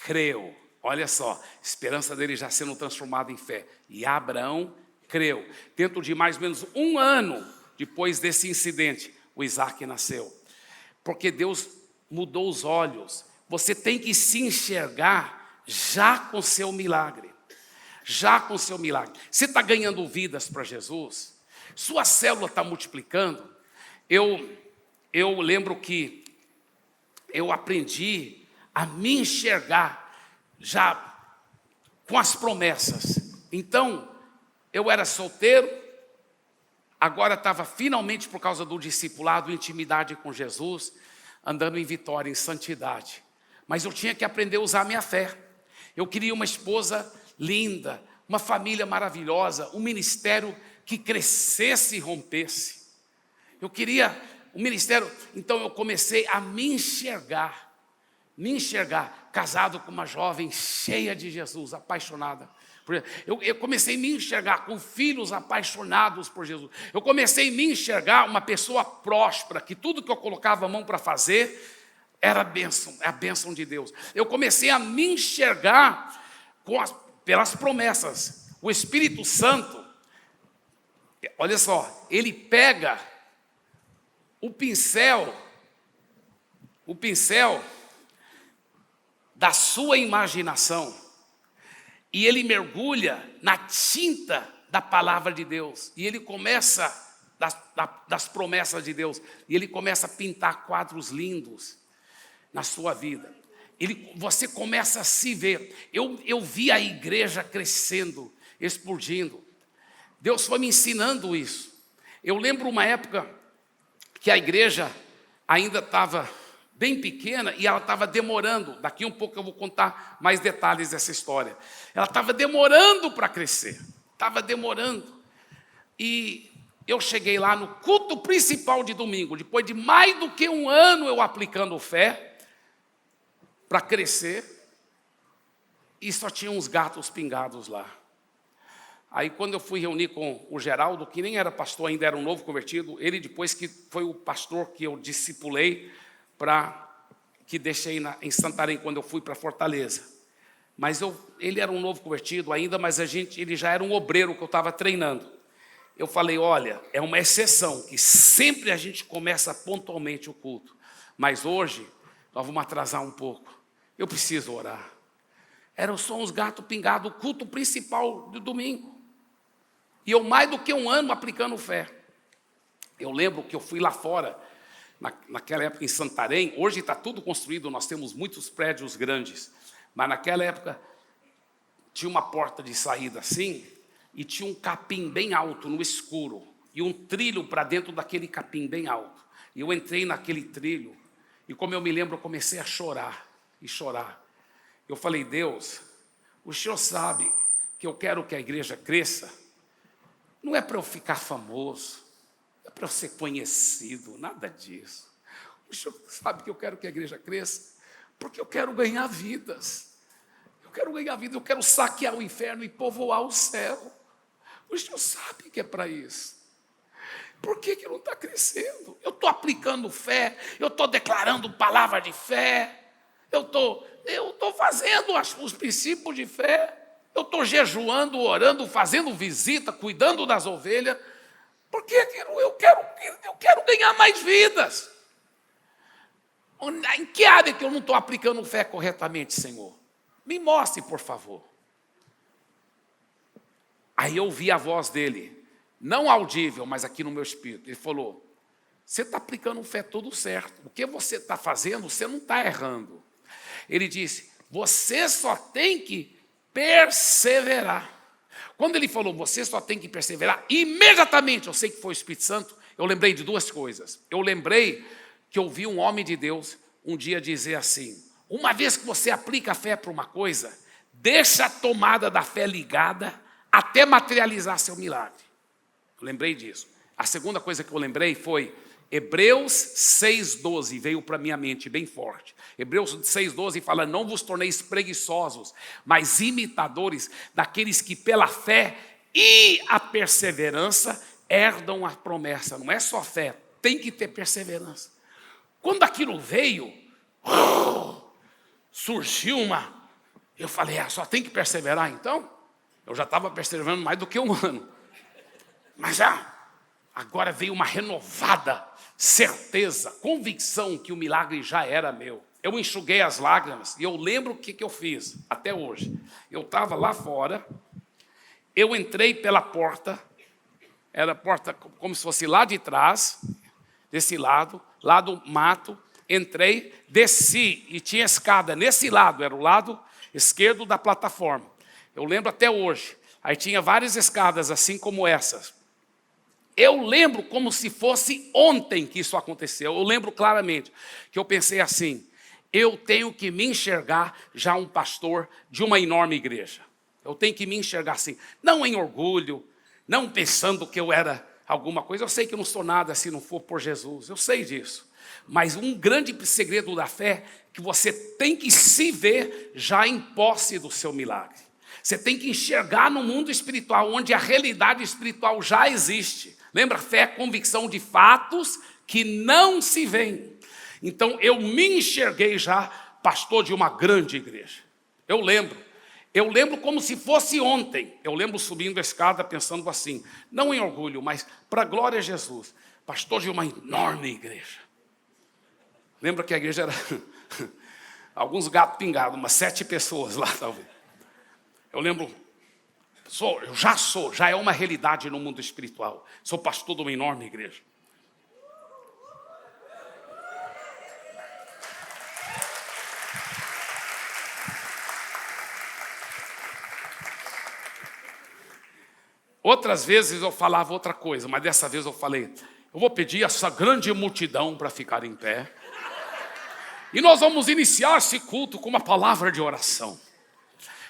creu. Olha só, esperança dele já sendo transformada em fé. E Abraão creu. Dentro de mais ou menos 1 ano depois desse incidente, o Isaac nasceu. Porque Deus mudou os olhos. Você tem que se enxergar já com seu milagre. Já com seu milagre. Você está ganhando vidas para Jesus? Sua célula está multiplicando? Eu lembro que eu aprendi a me enxergar já com as promessas. Então, eu era solteiro, agora estava finalmente, por causa do discipulado, intimidade com Jesus, andando em vitória, em santidade. Mas eu tinha que aprender a usar a minha fé. Eu queria uma esposa linda, uma família maravilhosa, um ministério que crescesse e rompesse. Eu queria um ministério, então eu comecei a me enxergar, casado com uma jovem cheia de Jesus, apaixonada. Eu comecei a me enxergar com filhos apaixonados por Jesus. Eu comecei a me enxergar uma pessoa próspera, que tudo que eu colocava a mão para fazer era bênção, é a bênção de Deus. Eu comecei a me enxergar pelas promessas. O Espírito Santo, olha só, ele pega o pincel da sua imaginação e ele mergulha na tinta da palavra de Deus e ele começa das promessas de Deus e ele começa a pintar quadros lindos na sua vida. Você começa a se ver. Eu vi a igreja crescendo, explodindo. Deus foi me ensinando isso. Eu lembro uma época que a igreja ainda estava bem pequena e ela estava demorando. Daqui um pouco eu vou contar mais detalhes dessa história. Ela estava demorando para crescer. Estava demorando. E eu cheguei lá no culto principal de domingo, depois de mais do que 1 ano eu aplicando fé para crescer, e só tinha uns gatos pingados lá. Aí quando eu fui reunir com o Geraldo, que nem era pastor, ainda era um novo convertido, ele depois que foi o pastor que eu discipulei, que deixei em Santarém quando eu fui para Fortaleza. Mas ele era um novo convertido ainda, mas ele já era um obreiro que eu estava treinando. Eu falei, olha, é uma exceção, que sempre a gente começa pontualmente o culto. Mas hoje, nós vamos atrasar um pouco. Eu preciso orar. Eram só uns gatos pingados, o culto principal do domingo. E eu mais do que 1 ano aplicando fé. Eu lembro que eu fui lá fora, naquela época em Santarém, hoje está tudo construído, nós temos muitos prédios grandes, mas naquela época tinha uma porta de saída assim, e tinha um capim bem alto no escuro, e um trilho para dentro daquele capim bem alto. E eu entrei naquele trilho, e como eu me lembro, eu comecei a chorar, e chorar. Eu falei, Deus, o Senhor sabe que eu quero que a igreja cresça, não é para eu ficar famoso, não é para eu ser conhecido, nada disso. O Senhor sabe que eu quero que a igreja cresça, porque eu quero ganhar vidas. Eu quero ganhar vida, eu quero saquear o inferno e povoar o céu. O Senhor sabe que é para isso. Por que não está crescendo? Eu estou aplicando fé, eu estou declarando palavra de fé, eu estou fazendo os princípios de fé, eu estou jejuando, orando, fazendo visita, cuidando das ovelhas. Por que eu quero ganhar mais vidas? Em que área que eu não estou aplicando fé corretamente, Senhor? Me mostre, por favor. Aí eu ouvi a voz dele, não audível, mas aqui no meu espírito. Ele falou, você está aplicando fé tudo certo. O que você está fazendo, você não está errando. Ele disse, você só tem que perseverar. Quando ele falou, você só tem que perseverar, imediatamente, eu sei que foi o Espírito Santo, eu lembrei de duas coisas. Eu lembrei que eu vi um homem de Deus um dia dizer assim, uma vez que você aplica a fé para uma coisa, deixa a tomada da fé ligada até materializar seu milagre. Eu lembrei disso. A segunda coisa que eu lembrei foi Hebreus 6,12, veio para minha mente bem forte. Hebreus 6,12 fala, não vos torneis preguiçosos, mas imitadores daqueles que pela fé e a perseverança herdam a promessa. Não é só fé, tem que ter perseverança. Quando aquilo veio, surgiu eu falei, só tem que perseverar então? Eu já estava perseverando mais do que um ano. Mas agora veio uma renovada certeza, convicção que o milagre já era meu. Eu enxuguei as lágrimas e eu lembro o que eu fiz até hoje. Eu estava lá fora, eu entrei pela porta, era a porta como se fosse lá de trás, desse lado, lá do mato, entrei, desci e tinha escada nesse lado, era o lado esquerdo da plataforma. Eu lembro até hoje, aí tinha várias escadas assim como essas. Eu lembro como se fosse ontem que isso aconteceu, eu lembro claramente, que eu pensei assim, eu tenho que me enxergar já um pastor de uma enorme igreja. Eu tenho que me enxergar assim, não em orgulho, não pensando que eu era alguma coisa. Eu sei que eu não sou nada se não for por Jesus, eu sei disso. Mas um grande segredo da fé é que você tem que se ver já em posse do seu milagre. Você tem que enxergar no mundo espiritual, onde a realidade espiritual já existe. Lembra? Fé é convicção de fatos que não se veem. Então, eu me enxerguei já pastor de uma grande igreja. Eu lembro como se fosse ontem. Eu lembro subindo a escada pensando assim, não em orgulho, mas para a glória de Jesus, pastor de uma enorme igreja. Lembra que a igreja era alguns gatos pingados, umas 7 pessoas lá talvez. Eu lembro, já é uma realidade no mundo espiritual. Sou pastor de uma enorme igreja. Outras vezes eu falava outra coisa, mas dessa vez eu falei, eu vou pedir essa grande multidão para ficar em pé. E nós vamos iniciar esse culto com uma palavra de oração.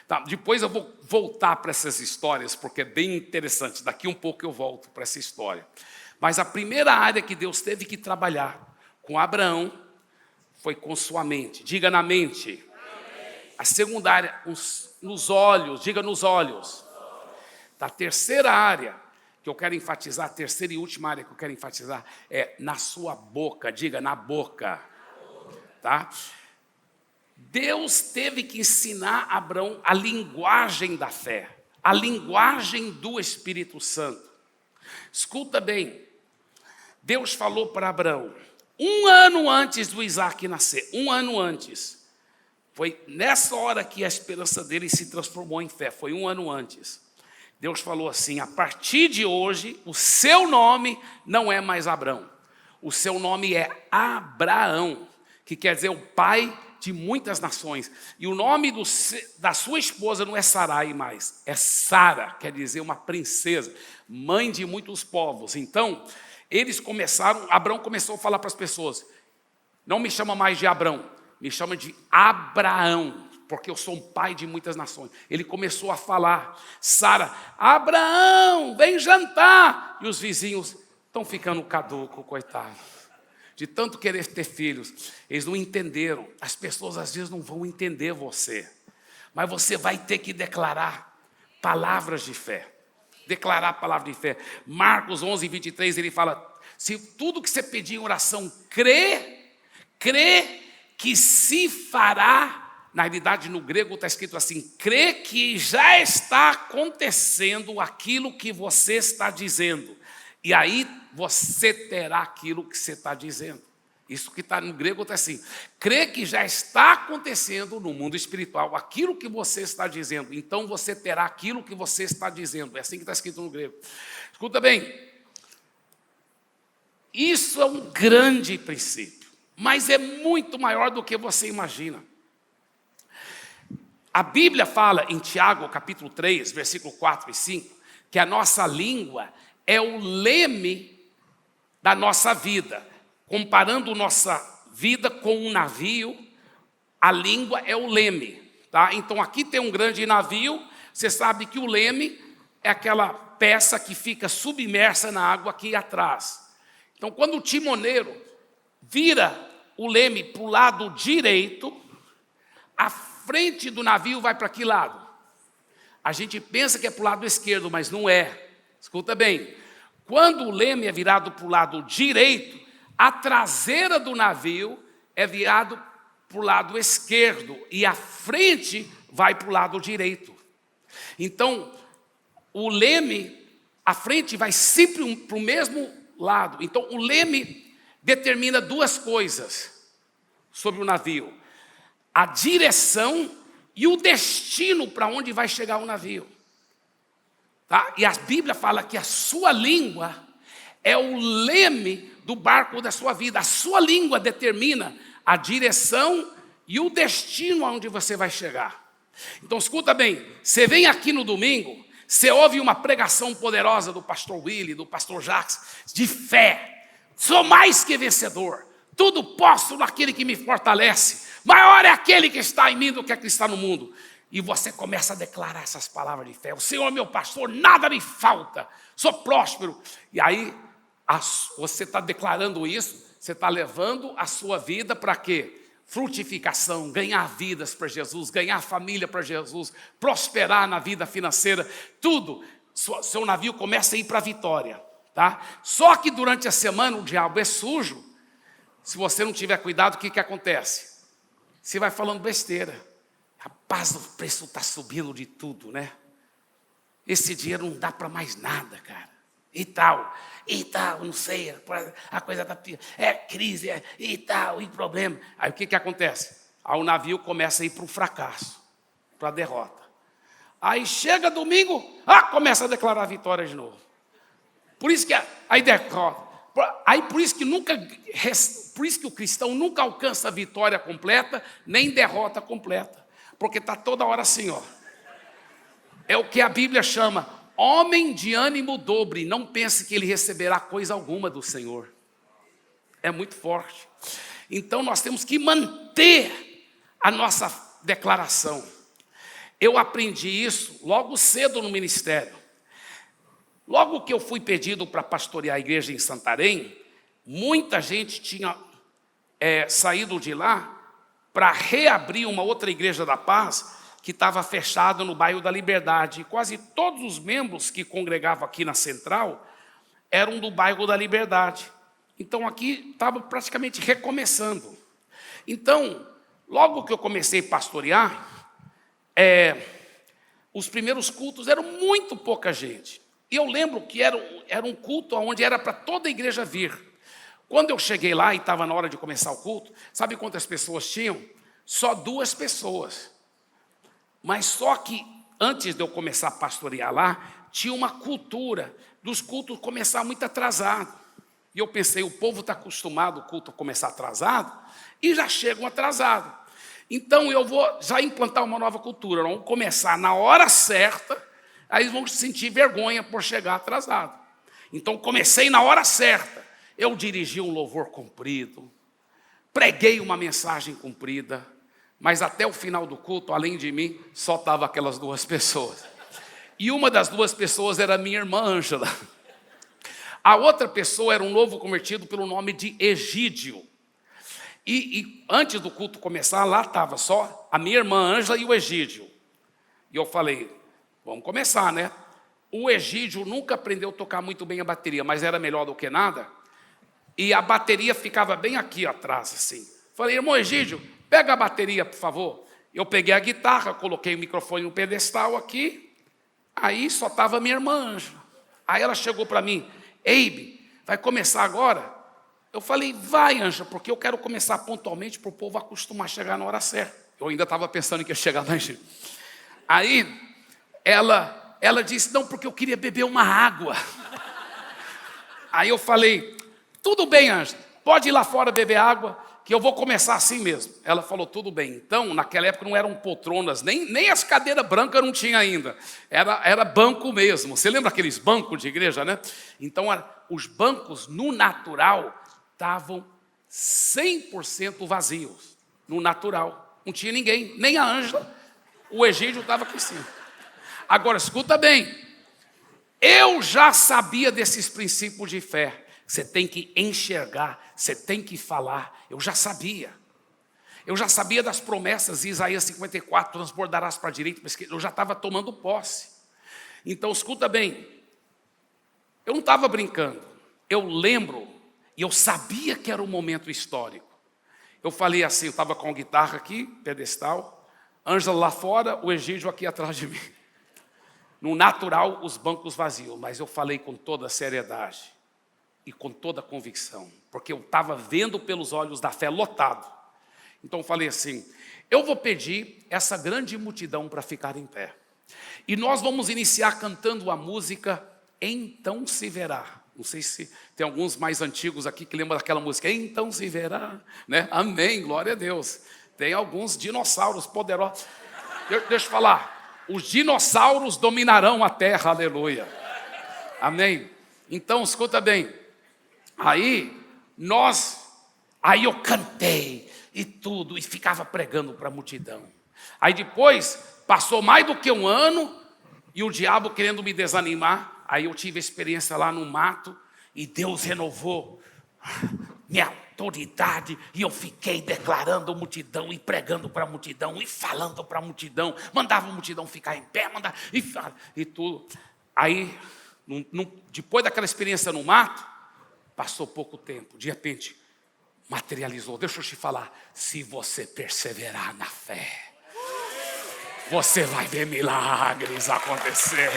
Tá, depois eu vou voltar para essas histórias, porque é bem interessante. Daqui um pouco eu volto para essa história. Mas a primeira área que Deus teve que trabalhar com Abraão foi com sua mente. Diga na mente. A segunda área, nos olhos. Diga nos olhos. A terceira área que eu quero enfatizar, a terceira e última área que eu quero enfatizar é na sua boca. Diga na boca. Tá? Deus teve que ensinar a Abraão a linguagem da fé, a linguagem do Espírito Santo. Escuta bem, Deus falou para Abraão, 1 ano antes do Isaac nascer, 1 ano antes, foi nessa hora que a esperança dele se transformou em fé, foi 1 ano antes. Deus falou assim, a partir de hoje, o seu nome não é mais Abraão, o seu nome é Abraão, que quer dizer o pai de muitas nações. E o nome da sua esposa não é Sarai mais, é Sara, quer dizer uma princesa, mãe de muitos povos. Então, Abraão começou a falar para as pessoas, não me chama mais de Abrão, me chama de Abraão, porque eu sou um pai de muitas nações. Ele começou a falar, Sara, Abraão, vem jantar. E os vizinhos estão ficando caduco, coitado. De tanto querer ter filhos, eles não entenderam. As pessoas às vezes não vão entender você, mas você vai ter que declarar palavras de fé. Declarar a palavra de fé. Marcos 11, 23, ele fala, se tudo que você pedir em oração, crê que se fará. Na realidade, no grego está escrito assim, crê que já está acontecendo aquilo que você está dizendo. E aí você terá aquilo que você está dizendo. Isso que está no grego está assim, crê que já está acontecendo no mundo espiritual aquilo que você está dizendo. Então você terá aquilo que você está dizendo. É assim que está escrito no grego. Escuta bem, isso é um grande princípio, mas é muito maior do que você imagina. A Bíblia fala em Tiago, capítulo 3, versículo 4 e 5, que a nossa língua é o leme da nossa vida. Comparando nossa vida com um navio, a língua é o leme. Tá? Então aqui tem um grande navio, você sabe que o leme é aquela peça que fica submersa na água aqui atrás. Então quando o timoneiro vira o leme para o lado direito, a frente do navio vai para que lado? A gente pensa que é para o lado esquerdo, mas não é. Escuta bem, quando o leme é virado para o lado direito, a traseira do navio é virado para o lado esquerdo e a frente vai para o lado direito. Então, o leme, a frente vai sempre para o mesmo lado. Então, o leme determina duas coisas sobre o navio: a direção e o destino para onde vai chegar o navio. Tá? E a Bíblia fala que a sua língua é o leme do barco da sua vida. A sua língua determina a direção e o destino aonde você vai chegar. Então escuta bem, você vem aqui no domingo, você ouve uma pregação poderosa do pastor Willy, do pastor Jacques, de fé. Sou mais que vencedor. Tudo posso naquele que me fortalece. Maior é aquele que está em mim do que aquele que está no mundo. E você começa a declarar essas palavras de fé. O Senhor é meu pastor, nada me falta. Sou próspero. E aí, você está declarando isso, você está levando a sua vida para quê? Frutificação, ganhar vidas para Jesus, ganhar família para Jesus, prosperar na vida financeira, tudo. Seu navio começa a ir para a vitória. Tá? Só que durante a semana o diabo é sujo. Se você não tiver cuidado, o que acontece? Você vai falando besteira. Rapaz, o preço está subindo de tudo, né? Esse dinheiro não dá para mais nada, cara. E tal, não sei, a coisa está pior. É crise, e tal, e problema. Aí o que acontece? Aí o navio começa a ir para o fracasso, para a derrota. Aí chega domingo, começa a declarar a vitória de novo. Por isso que aí derrota. Aí por isso que o cristão nunca alcança a vitória completa, nem derrota completa. Porque está toda hora assim, ó. É o que a Bíblia chama homem de ânimo dobre. Não pense que ele receberá coisa alguma do Senhor. É muito forte. Então nós temos que manter a nossa declaração. Eu aprendi isso logo cedo no ministério. Logo que eu fui pedido para pastorear a igreja em Santarém, muita gente tinha saído de lá para reabrir uma outra igreja da paz que estava fechada no bairro da Liberdade. E quase todos os membros que congregavam aqui na Central eram do bairro da Liberdade. Então aqui estava praticamente recomeçando. Então, logo que eu comecei a pastorear, os primeiros cultos eram muito pouca gente. E eu lembro que era um culto onde era para toda a igreja vir. Quando eu cheguei lá e estava na hora de começar o culto, sabe quantas pessoas tinham? Só 2 pessoas. Mas só que antes de eu começar a pastorear lá, tinha uma cultura dos cultos começar muito atrasado. E eu pensei, o povo está acostumado o culto a começar atrasado e já chegam atrasados. Então eu vou já implantar uma nova cultura. Vamos começar na hora certa, aí eles vão sentir vergonha por chegar atrasado. Então comecei na hora certa. Eu dirigi um louvor comprido, preguei uma mensagem comprida, mas até o final do culto, além de mim, só estavam aquelas duas pessoas. E uma das duas pessoas era minha irmã Ângela. A outra pessoa era um novo convertido pelo nome de Egídio. E antes do culto começar, lá estava só a minha irmã Ângela e o Egídio. E eu falei, vamos começar, né? O Egídio nunca aprendeu a tocar muito bem a bateria, mas era melhor do que nada. E a bateria ficava bem aqui atrás, assim. Falei, irmão Egídio, pega a bateria, por favor. Eu peguei a guitarra, coloquei o microfone no pedestal aqui. Aí só estava a minha irmã Ângela. Aí ela chegou para mim, Eibe, vai começar agora? Eu falei, vai, Ângela, porque eu quero começar pontualmente para o povo acostumar a chegar na hora certa. Eu ainda estava pensando que ia chegar lá, gente. Aí ela disse, não, porque eu queria beber uma água. Aí eu falei, tudo bem, Ângela, pode ir lá fora beber água, que eu vou começar assim mesmo. Ela falou, tudo bem. Então, naquela época não eram poltronas, nem as cadeiras brancas não tinha ainda. Era banco mesmo. Você lembra aqueles bancos de igreja, né? Então, os bancos, no natural, estavam 100% vazios. No natural. Não tinha ninguém, nem a Ângela. O Egídio estava aqui em cima. Agora, escuta bem. Eu já sabia desses princípios de fé. Você tem que enxergar, você tem que falar. Eu já sabia. Eu já sabia das promessas de Isaías 54, transbordarás para a direita, para a esquerda. Eu já estava tomando posse. Então, escuta bem. Eu não estava brincando. Eu lembro, e eu sabia que era um momento histórico. Eu falei assim, eu estava com a guitarra aqui, pedestal, Ângela lá fora, o Egídio aqui atrás de mim. No natural, os bancos vazios, mas eu falei com toda a seriedade e com toda a convicção, porque eu estava vendo pelos olhos da fé lotado. Então eu falei assim, eu vou pedir essa grande multidão para ficar em pé. E nós vamos iniciar cantando a música Então Se Verá. Não sei se tem alguns mais antigos aqui que lembram daquela música, Então Se Verá, né? Amém, glória a Deus. Tem alguns dinossauros poderosos. Deixa eu falar, os dinossauros dominarão a terra, aleluia. Amém. Então, escuta bem. Aí eu cantei e tudo, e ficava pregando para a multidão. Aí depois, passou mais do que um ano, e o diabo querendo me desanimar, aí eu tive a experiência lá no mato, e Deus renovou minha autoridade, e eu fiquei declarando a multidão, e pregando para a multidão, e falando para a multidão, mandava a multidão ficar em pé, e tudo. Aí, depois daquela experiência no mato, passou pouco tempo, de repente, materializou. Deixa eu te falar, se você perseverar na fé, você vai ver milagres acontecer.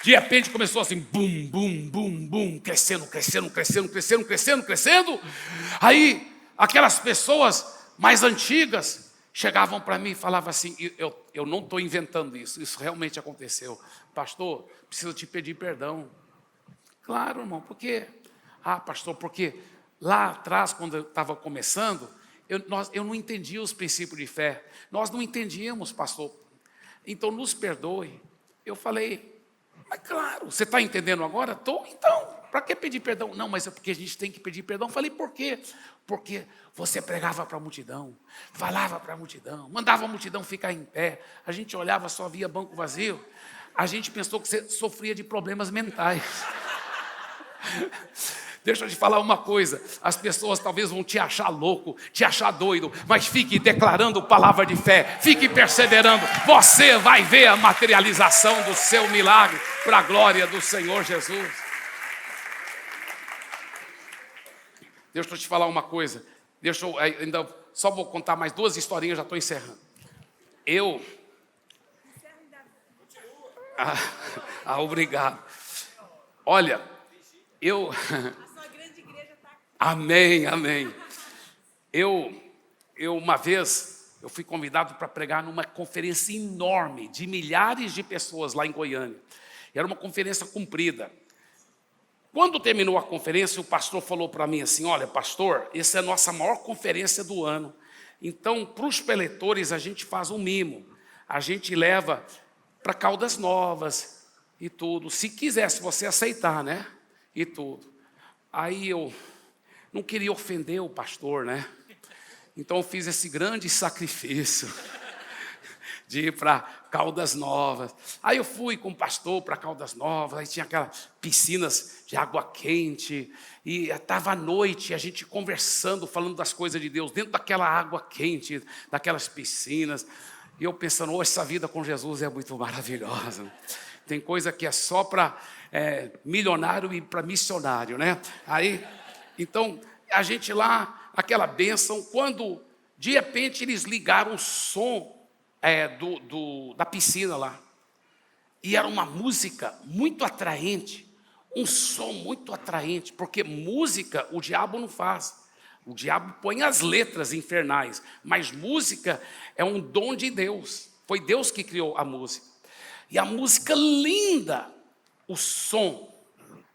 De repente começou assim, bum, bum, bum, bum, crescendo. Aí, aquelas pessoas mais antigas chegavam para mim e falavam assim, eu não estou inventando isso realmente aconteceu. Pastor, preciso te pedir perdão. Claro, irmão, por quê? Pastor, porque lá atrás, quando eu estava começando, eu não entendia os princípios de fé. Nós não entendíamos, pastor. Então, nos perdoe. Eu falei, mas claro, você está entendendo agora? Estou, então, para que pedir perdão? Não, mas é porque a gente tem que pedir perdão. Eu falei, por quê? Porque você pregava para a multidão, falava para a multidão, mandava a multidão ficar em pé. A gente olhava, só via banco vazio. A gente pensou que você sofria de problemas mentais. Deixa eu te falar uma coisa, as pessoas talvez vão te achar louco, te achar doido, mas fique declarando palavra de fé, fique perseverando, você vai ver a materialização do seu milagre, para a glória do Senhor Jesus. Deixa eu te falar uma coisa, ainda só vou contar mais 2 historinhas, já estou encerrando. Obrigado. Olha, a sua grande igreja está aqui. Amém. Eu uma vez, eu fui convidado para pregar numa conferência enorme, de milhares de pessoas lá em Goiânia. Era uma conferência comprida. Quando terminou a conferência, o pastor falou para mim assim: olha, pastor, essa é a nossa maior conferência do ano. Então, para os preletores, a gente faz um mimo. A gente leva para Caldas Novas e tudo. Se quiser, se você aceitar, né? E tudo. Aí eu não queria ofender o pastor, né? Então eu fiz esse grande sacrifício de ir para Caldas Novas. Aí eu fui com o pastor para Caldas Novas, aí tinha aquelas piscinas de água quente, e estava à noite, a gente conversando, falando das coisas de Deus, dentro daquela água quente, daquelas piscinas. E eu pensando, oh, essa vida com Jesus é muito maravilhosa. Tem coisa que é só para milionário e para missionário, né? Aí, então, a gente lá, aquela bênção, quando de repente eles ligaram o som da piscina lá. E era uma música muito atraente, um som muito atraente, porque música o diabo não faz. O diabo põe as letras infernais, mas música é um dom de Deus. Foi Deus que criou a música. E a música linda, o som,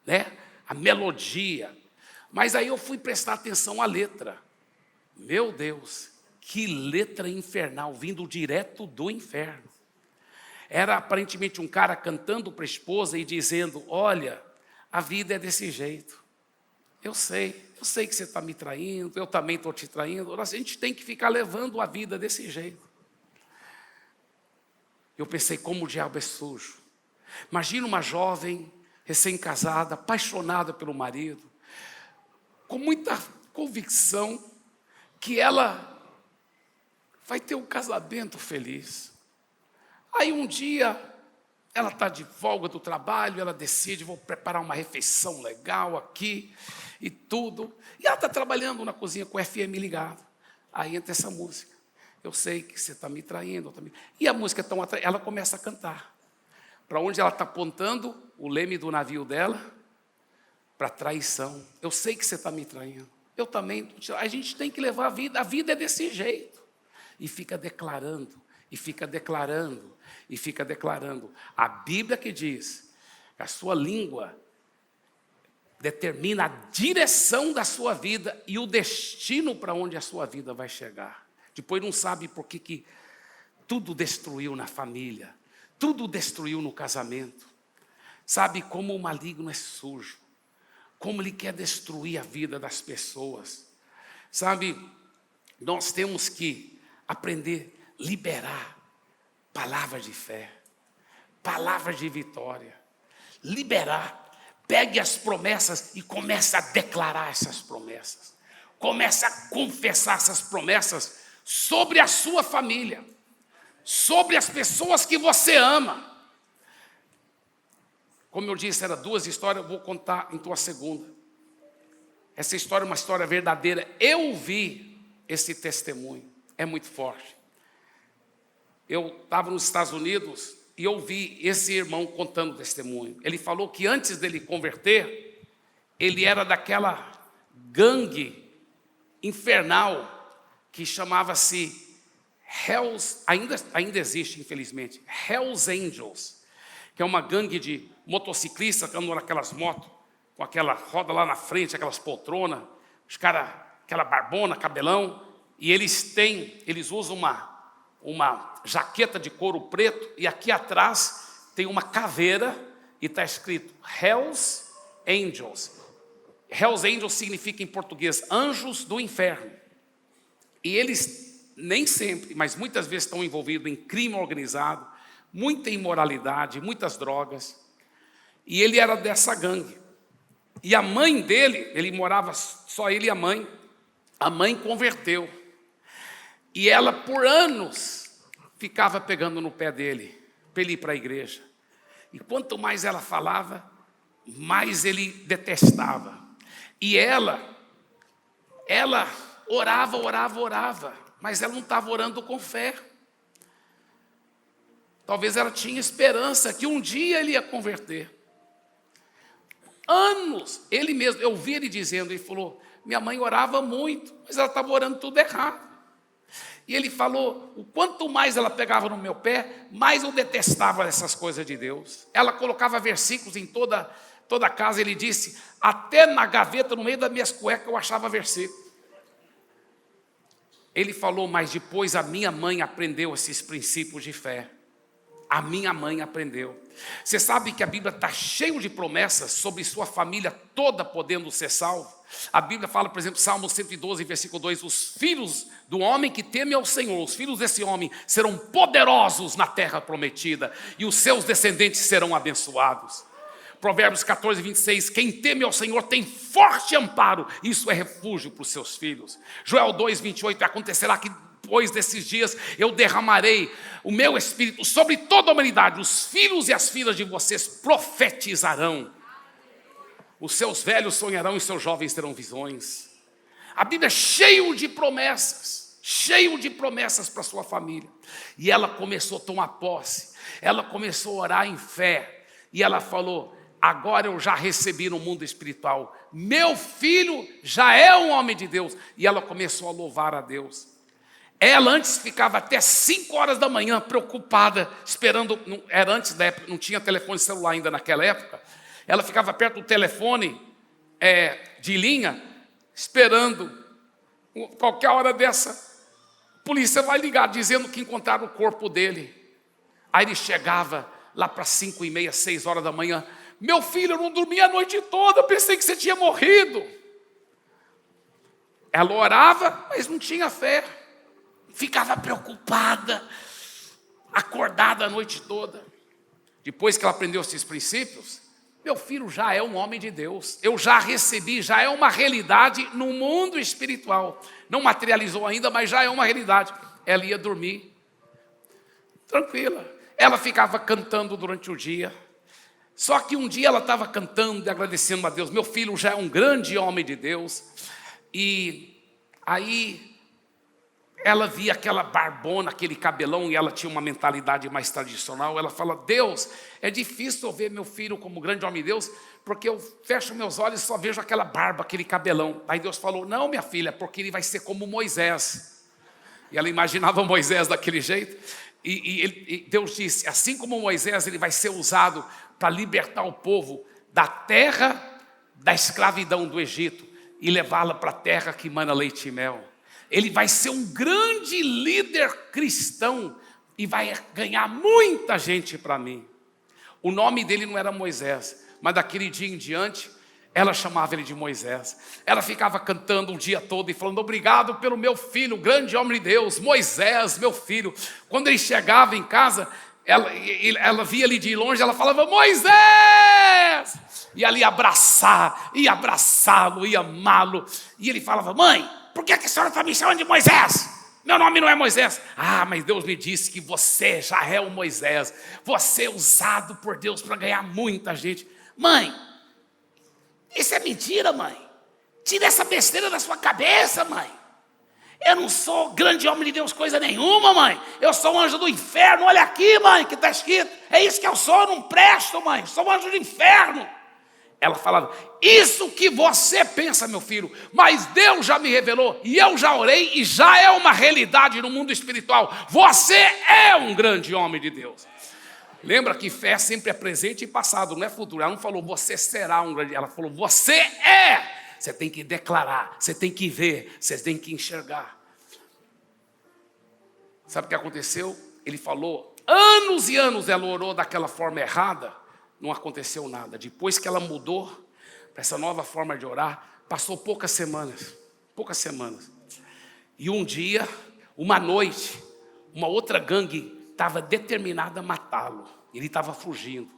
né? A melodia. Mas aí eu fui prestar atenção à letra. Meu Deus, que letra infernal, vindo direto do inferno. Era aparentemente um cara cantando para a esposa e dizendo: olha, a vida é desse jeito. Eu sei que você está me traindo, eu também estou te traindo. A gente tem que ficar levando a vida desse jeito. Eu pensei, como o diabo é sujo. Imagina uma jovem, recém-casada, apaixonada pelo marido, com muita convicção que ela vai ter um casamento feliz. Aí um dia, ela está de folga do trabalho, ela decide, vou preparar uma refeição legal aqui e tudo. E ela está trabalhando na cozinha com o FM ligado. Aí entra essa música. Eu sei que você está me traindo. E a música é tão atraente, ela começa a cantar. Para onde ela está apontando o leme do navio dela? Para traição. Eu sei que você está me traindo. Eu também. A gente tem que levar a vida é desse jeito. E fica declarando, e fica declarando, e fica declarando. A Bíblia que diz que a sua língua determina a direção da sua vida e o destino para onde a sua vida vai chegar. Depois não sabe por que tudo destruiu na família, tudo destruiu no casamento. Sabe como o maligno é sujo, como ele quer destruir a vida das pessoas. Sabe, nós temos que aprender a liberar palavras de fé, palavras de vitória. Liberar. Pegue as promessas e comece a declarar essas promessas. Comece a confessar essas promessas sobre a sua família, sobre as pessoas que você ama. Como eu disse, eram 2 histórias, eu vou contar então a segunda. Essa história é uma história verdadeira. Eu vi esse testemunho, é muito forte. Eu estava nos Estados Unidos e ouvi esse irmão contando o testemunho. Ele falou que antes dele converter, ele era daquela gangue infernal que chamava-se Hells, ainda existe, infelizmente, Hells Angels, que é uma gangue de motociclistas que andam naquelas motos, com aquela roda lá na frente, aquelas poltronas, os caras, aquela barbona, cabelão, e eles usam uma jaqueta de couro preto, e aqui atrás tem uma caveira, e está escrito Hells Angels. Hells Angels significa em português, anjos do inferno. E eles, nem sempre, mas muitas vezes estão envolvidos em crime organizado, muita imoralidade, muitas drogas. E ele era dessa gangue. E a mãe dele, ele morava só ele e a mãe converteu. E ela, por anos, ficava pegando no pé dele, para ele ir para a igreja. E quanto mais ela falava, mais ele detestava. E ela orava, mas ela não estava orando com fé. Talvez ela tinha esperança que um dia ele ia converter. Anos, ele mesmo, eu vi ele dizendo, ele falou, minha mãe orava muito, mas ela estava orando tudo errado. E ele falou, o quanto mais ela pegava no meu pé, mais eu detestava essas coisas de Deus. Ela colocava versículos em toda a casa. Ele disse, até na gaveta, no meio das minhas cuecas, eu achava versículo. Ele falou, mas depois a minha mãe aprendeu esses princípios de fé. A minha mãe aprendeu. Você sabe que a Bíblia está cheia de promessas sobre sua família toda podendo ser salva. A Bíblia fala, por exemplo, Salmo 112, versículo 2, os filhos do homem que teme ao Senhor, os filhos desse homem serão poderosos na terra prometida, e os seus descendentes serão abençoados. Provérbios 14, 26, quem teme ao Senhor tem forte amparo, isso é refúgio para os seus filhos. Joel 2, 28, acontecerá que depois desses dias eu derramarei o meu espírito sobre toda a humanidade, os filhos e as filhas de vocês profetizarão. Os seus velhos sonharão e seus jovens terão visões. A Bíblia é cheia de promessas para sua família. E ela começou a tomar posse, ela começou a orar em fé, e ela falou, agora eu já recebi no mundo espiritual, meu filho já é um homem de Deus. E ela começou a louvar a Deus. Ela antes ficava até 5 horas da manhã preocupada, esperando, era antes da época, não tinha telefone celular ainda naquela época. Ela ficava perto do telefone de linha, esperando. Qualquer hora dessa, a polícia vai ligar, dizendo que encontraram o corpo dele. Aí ele chegava lá para 5h30, 6 horas da manhã. Meu filho, eu não dormi a noite toda, pensei que você tinha morrido. Ela orava, mas não tinha fé. Ficava preocupada, acordada a noite toda. Depois que ela aprendeu esses princípios, meu filho já é um homem de Deus. Eu já recebi, já é uma realidade no mundo espiritual. Não materializou ainda, mas já é uma realidade. Ela ia dormir tranquila. Ela ficava cantando durante o dia. Só que um dia ela estava cantando e agradecendo a Deus. Meu filho já é um grande homem de Deus. E aí ela via aquela barbona, aquele cabelão, e ela tinha uma mentalidade mais tradicional. Ela fala, Deus, é difícil eu ver meu filho como grande homem de Deus, porque eu fecho meus olhos e só vejo aquela barba, aquele cabelão. Aí Deus falou, não, minha filha, porque ele vai ser como Moisés. E ela imaginava Moisés daquele jeito. E Deus disse, assim como Moisés, ele vai ser usado para libertar o povo da terra da escravidão do Egito e levá-la para a terra que mana leite e mel. Ele vai ser um grande líder cristão e vai ganhar muita gente para mim. O nome dele não era Moisés, mas daquele dia em diante, ela chamava ele de Moisés. Ela ficava cantando o dia todo e falando, obrigado pelo meu filho, grande homem de Deus, Moisés, meu filho. Quando ele chegava em casa, ela via ele de longe, ela falava, Moisés! E ela ia abraçar, ia abraçá-lo, ia amá-lo. E ele falava, mãe, por que a senhora está me chamando de Moisés? Meu nome não é Moisés. Ah, mas Deus me disse que você já é o Moisés. Você é usado por Deus para ganhar muita gente. Mãe, isso é mentira, mãe. Tira essa besteira da sua cabeça, mãe. Eu não sou grande homem de Deus coisa nenhuma, mãe. Eu sou um anjo do inferno. Olha aqui, mãe, que está escrito. É isso que eu sou, eu não presto, mãe. Sou um anjo do inferno. Ela falava, isso que você pensa, meu filho, mas Deus já me revelou, e eu já orei, e já é uma realidade no mundo espiritual. Você é um grande homem de Deus. Lembra que fé sempre é presente e passado, não é futuro. Ela não falou, você será um grande, ela falou, você é. Você tem que declarar, você tem que ver, você tem que enxergar. Sabe o que aconteceu? Ele falou, anos e anos ela orou daquela forma errada, não aconteceu nada. Depois que ela mudou para essa nova forma de orar, passou poucas semanas. E um dia, uma noite, uma outra gangue estava determinada a matá-lo. Ele estava fugindo.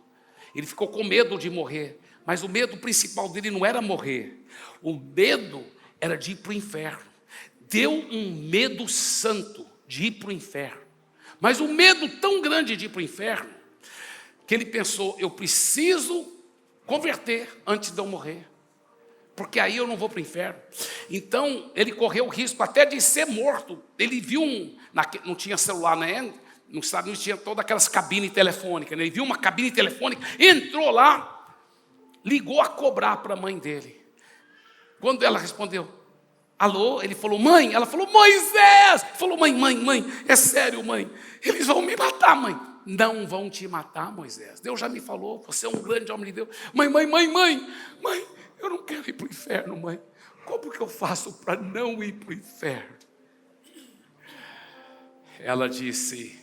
Ele ficou com medo de morrer. Mas o medo principal dele não era morrer. O medo era de ir para o inferno. Deu um medo santo de ir para o inferno. Mas um medo tão grande de ir para o inferno, que ele pensou, eu preciso converter antes de eu morrer, porque aí eu não vou para o inferno. Então ele correu o risco até de ser morto. Ele viu não tinha celular, né? Nos Estados Unidos tinha todas aquelas cabines telefônicas, né? Ele viu uma cabine telefônica, entrou lá, ligou a cobrar para a mãe dele. Quando ela respondeu, Alô? Ele falou, mãe. Ela falou, Moisés. Ele falou, mãe, é sério, mãe. Eles vão me matar, mãe. Não vão te matar, Moisés. Deus já me falou, você é um grande homem de Deus. Mãe, eu não quero ir para o inferno, mãe. Como que eu faço para não ir para o inferno? Ela disse,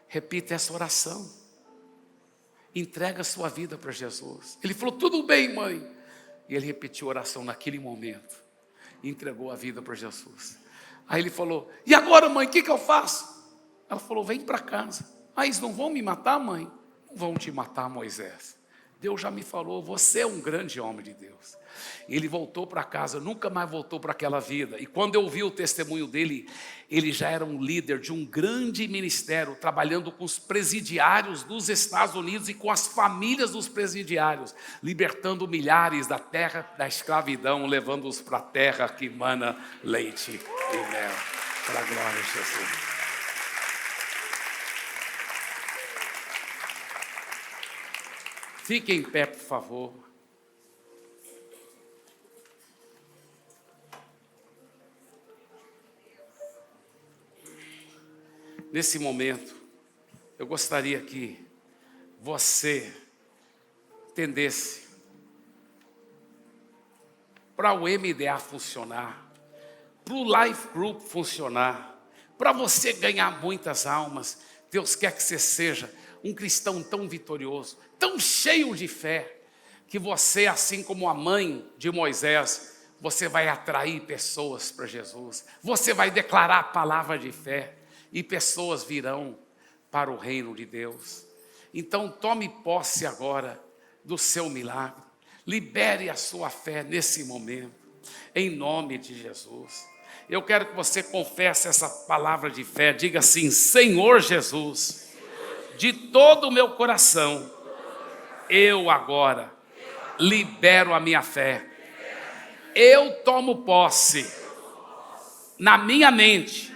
repita essa oração. Entrega a sua vida para Jesus. Ele falou, tudo bem, mãe. E ele repetiu a oração naquele momento. E entregou a vida para Jesus. Aí ele falou, e agora, mãe, o que eu faço? Ela falou, vem para casa. Eles não vão me matar, mãe? Não vão te matar, Moisés. Deus já me falou, você é um grande homem de Deus. Ele voltou para casa, nunca mais voltou para aquela vida. E quando eu ouvi o testemunho dele, ele já era um líder de um grande ministério, trabalhando com os presidiários dos Estados Unidos e com as famílias dos presidiários, libertando milhares da terra da escravidão, levando-os para a terra que mana leite e mel. Para a glória de Jesus. Fique em pé, por favor. Nesse momento, eu gostaria que você entendesse, para o MDA funcionar, para o Life Group funcionar, para você ganhar muitas almas, Deus quer que você seja um cristão tão vitorioso, tão cheio de fé, que você, assim como a mãe de Moisés, você vai atrair pessoas para Jesus, você vai declarar a palavra de fé, e pessoas virão para o reino de Deus. Então tome posse agora do seu milagre, libere a sua fé nesse momento, em nome de Jesus. Eu quero que você confesse essa palavra de fé, diga assim, Senhor Jesus, de todo o meu coração, eu agora libero a minha fé. Eu tomo posse. Na minha mente,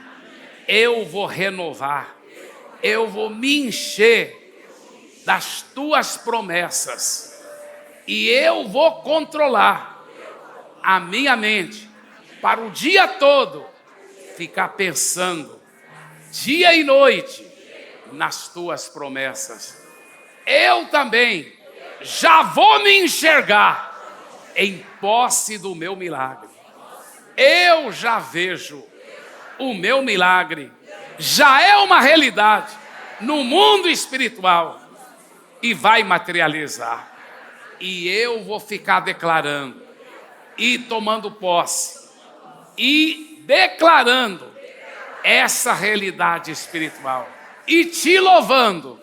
eu vou renovar. Eu vou me encher das tuas promessas. E eu vou controlar a minha mente para o dia todo ficar pensando, dia e noite, nas tuas promessas. Eu também já vou me enxergar em posse do meu milagre. Eu já vejo o meu milagre, já é uma realidade no mundo espiritual e vai materializar. E eu vou ficar declarando e tomando posse e declarando essa realidade espiritual e te louvando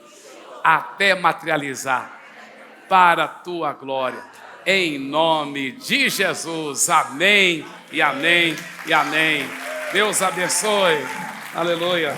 até materializar para a tua glória, em nome de Jesus. Amém e amém e amém. Deus abençoe. Aleluia.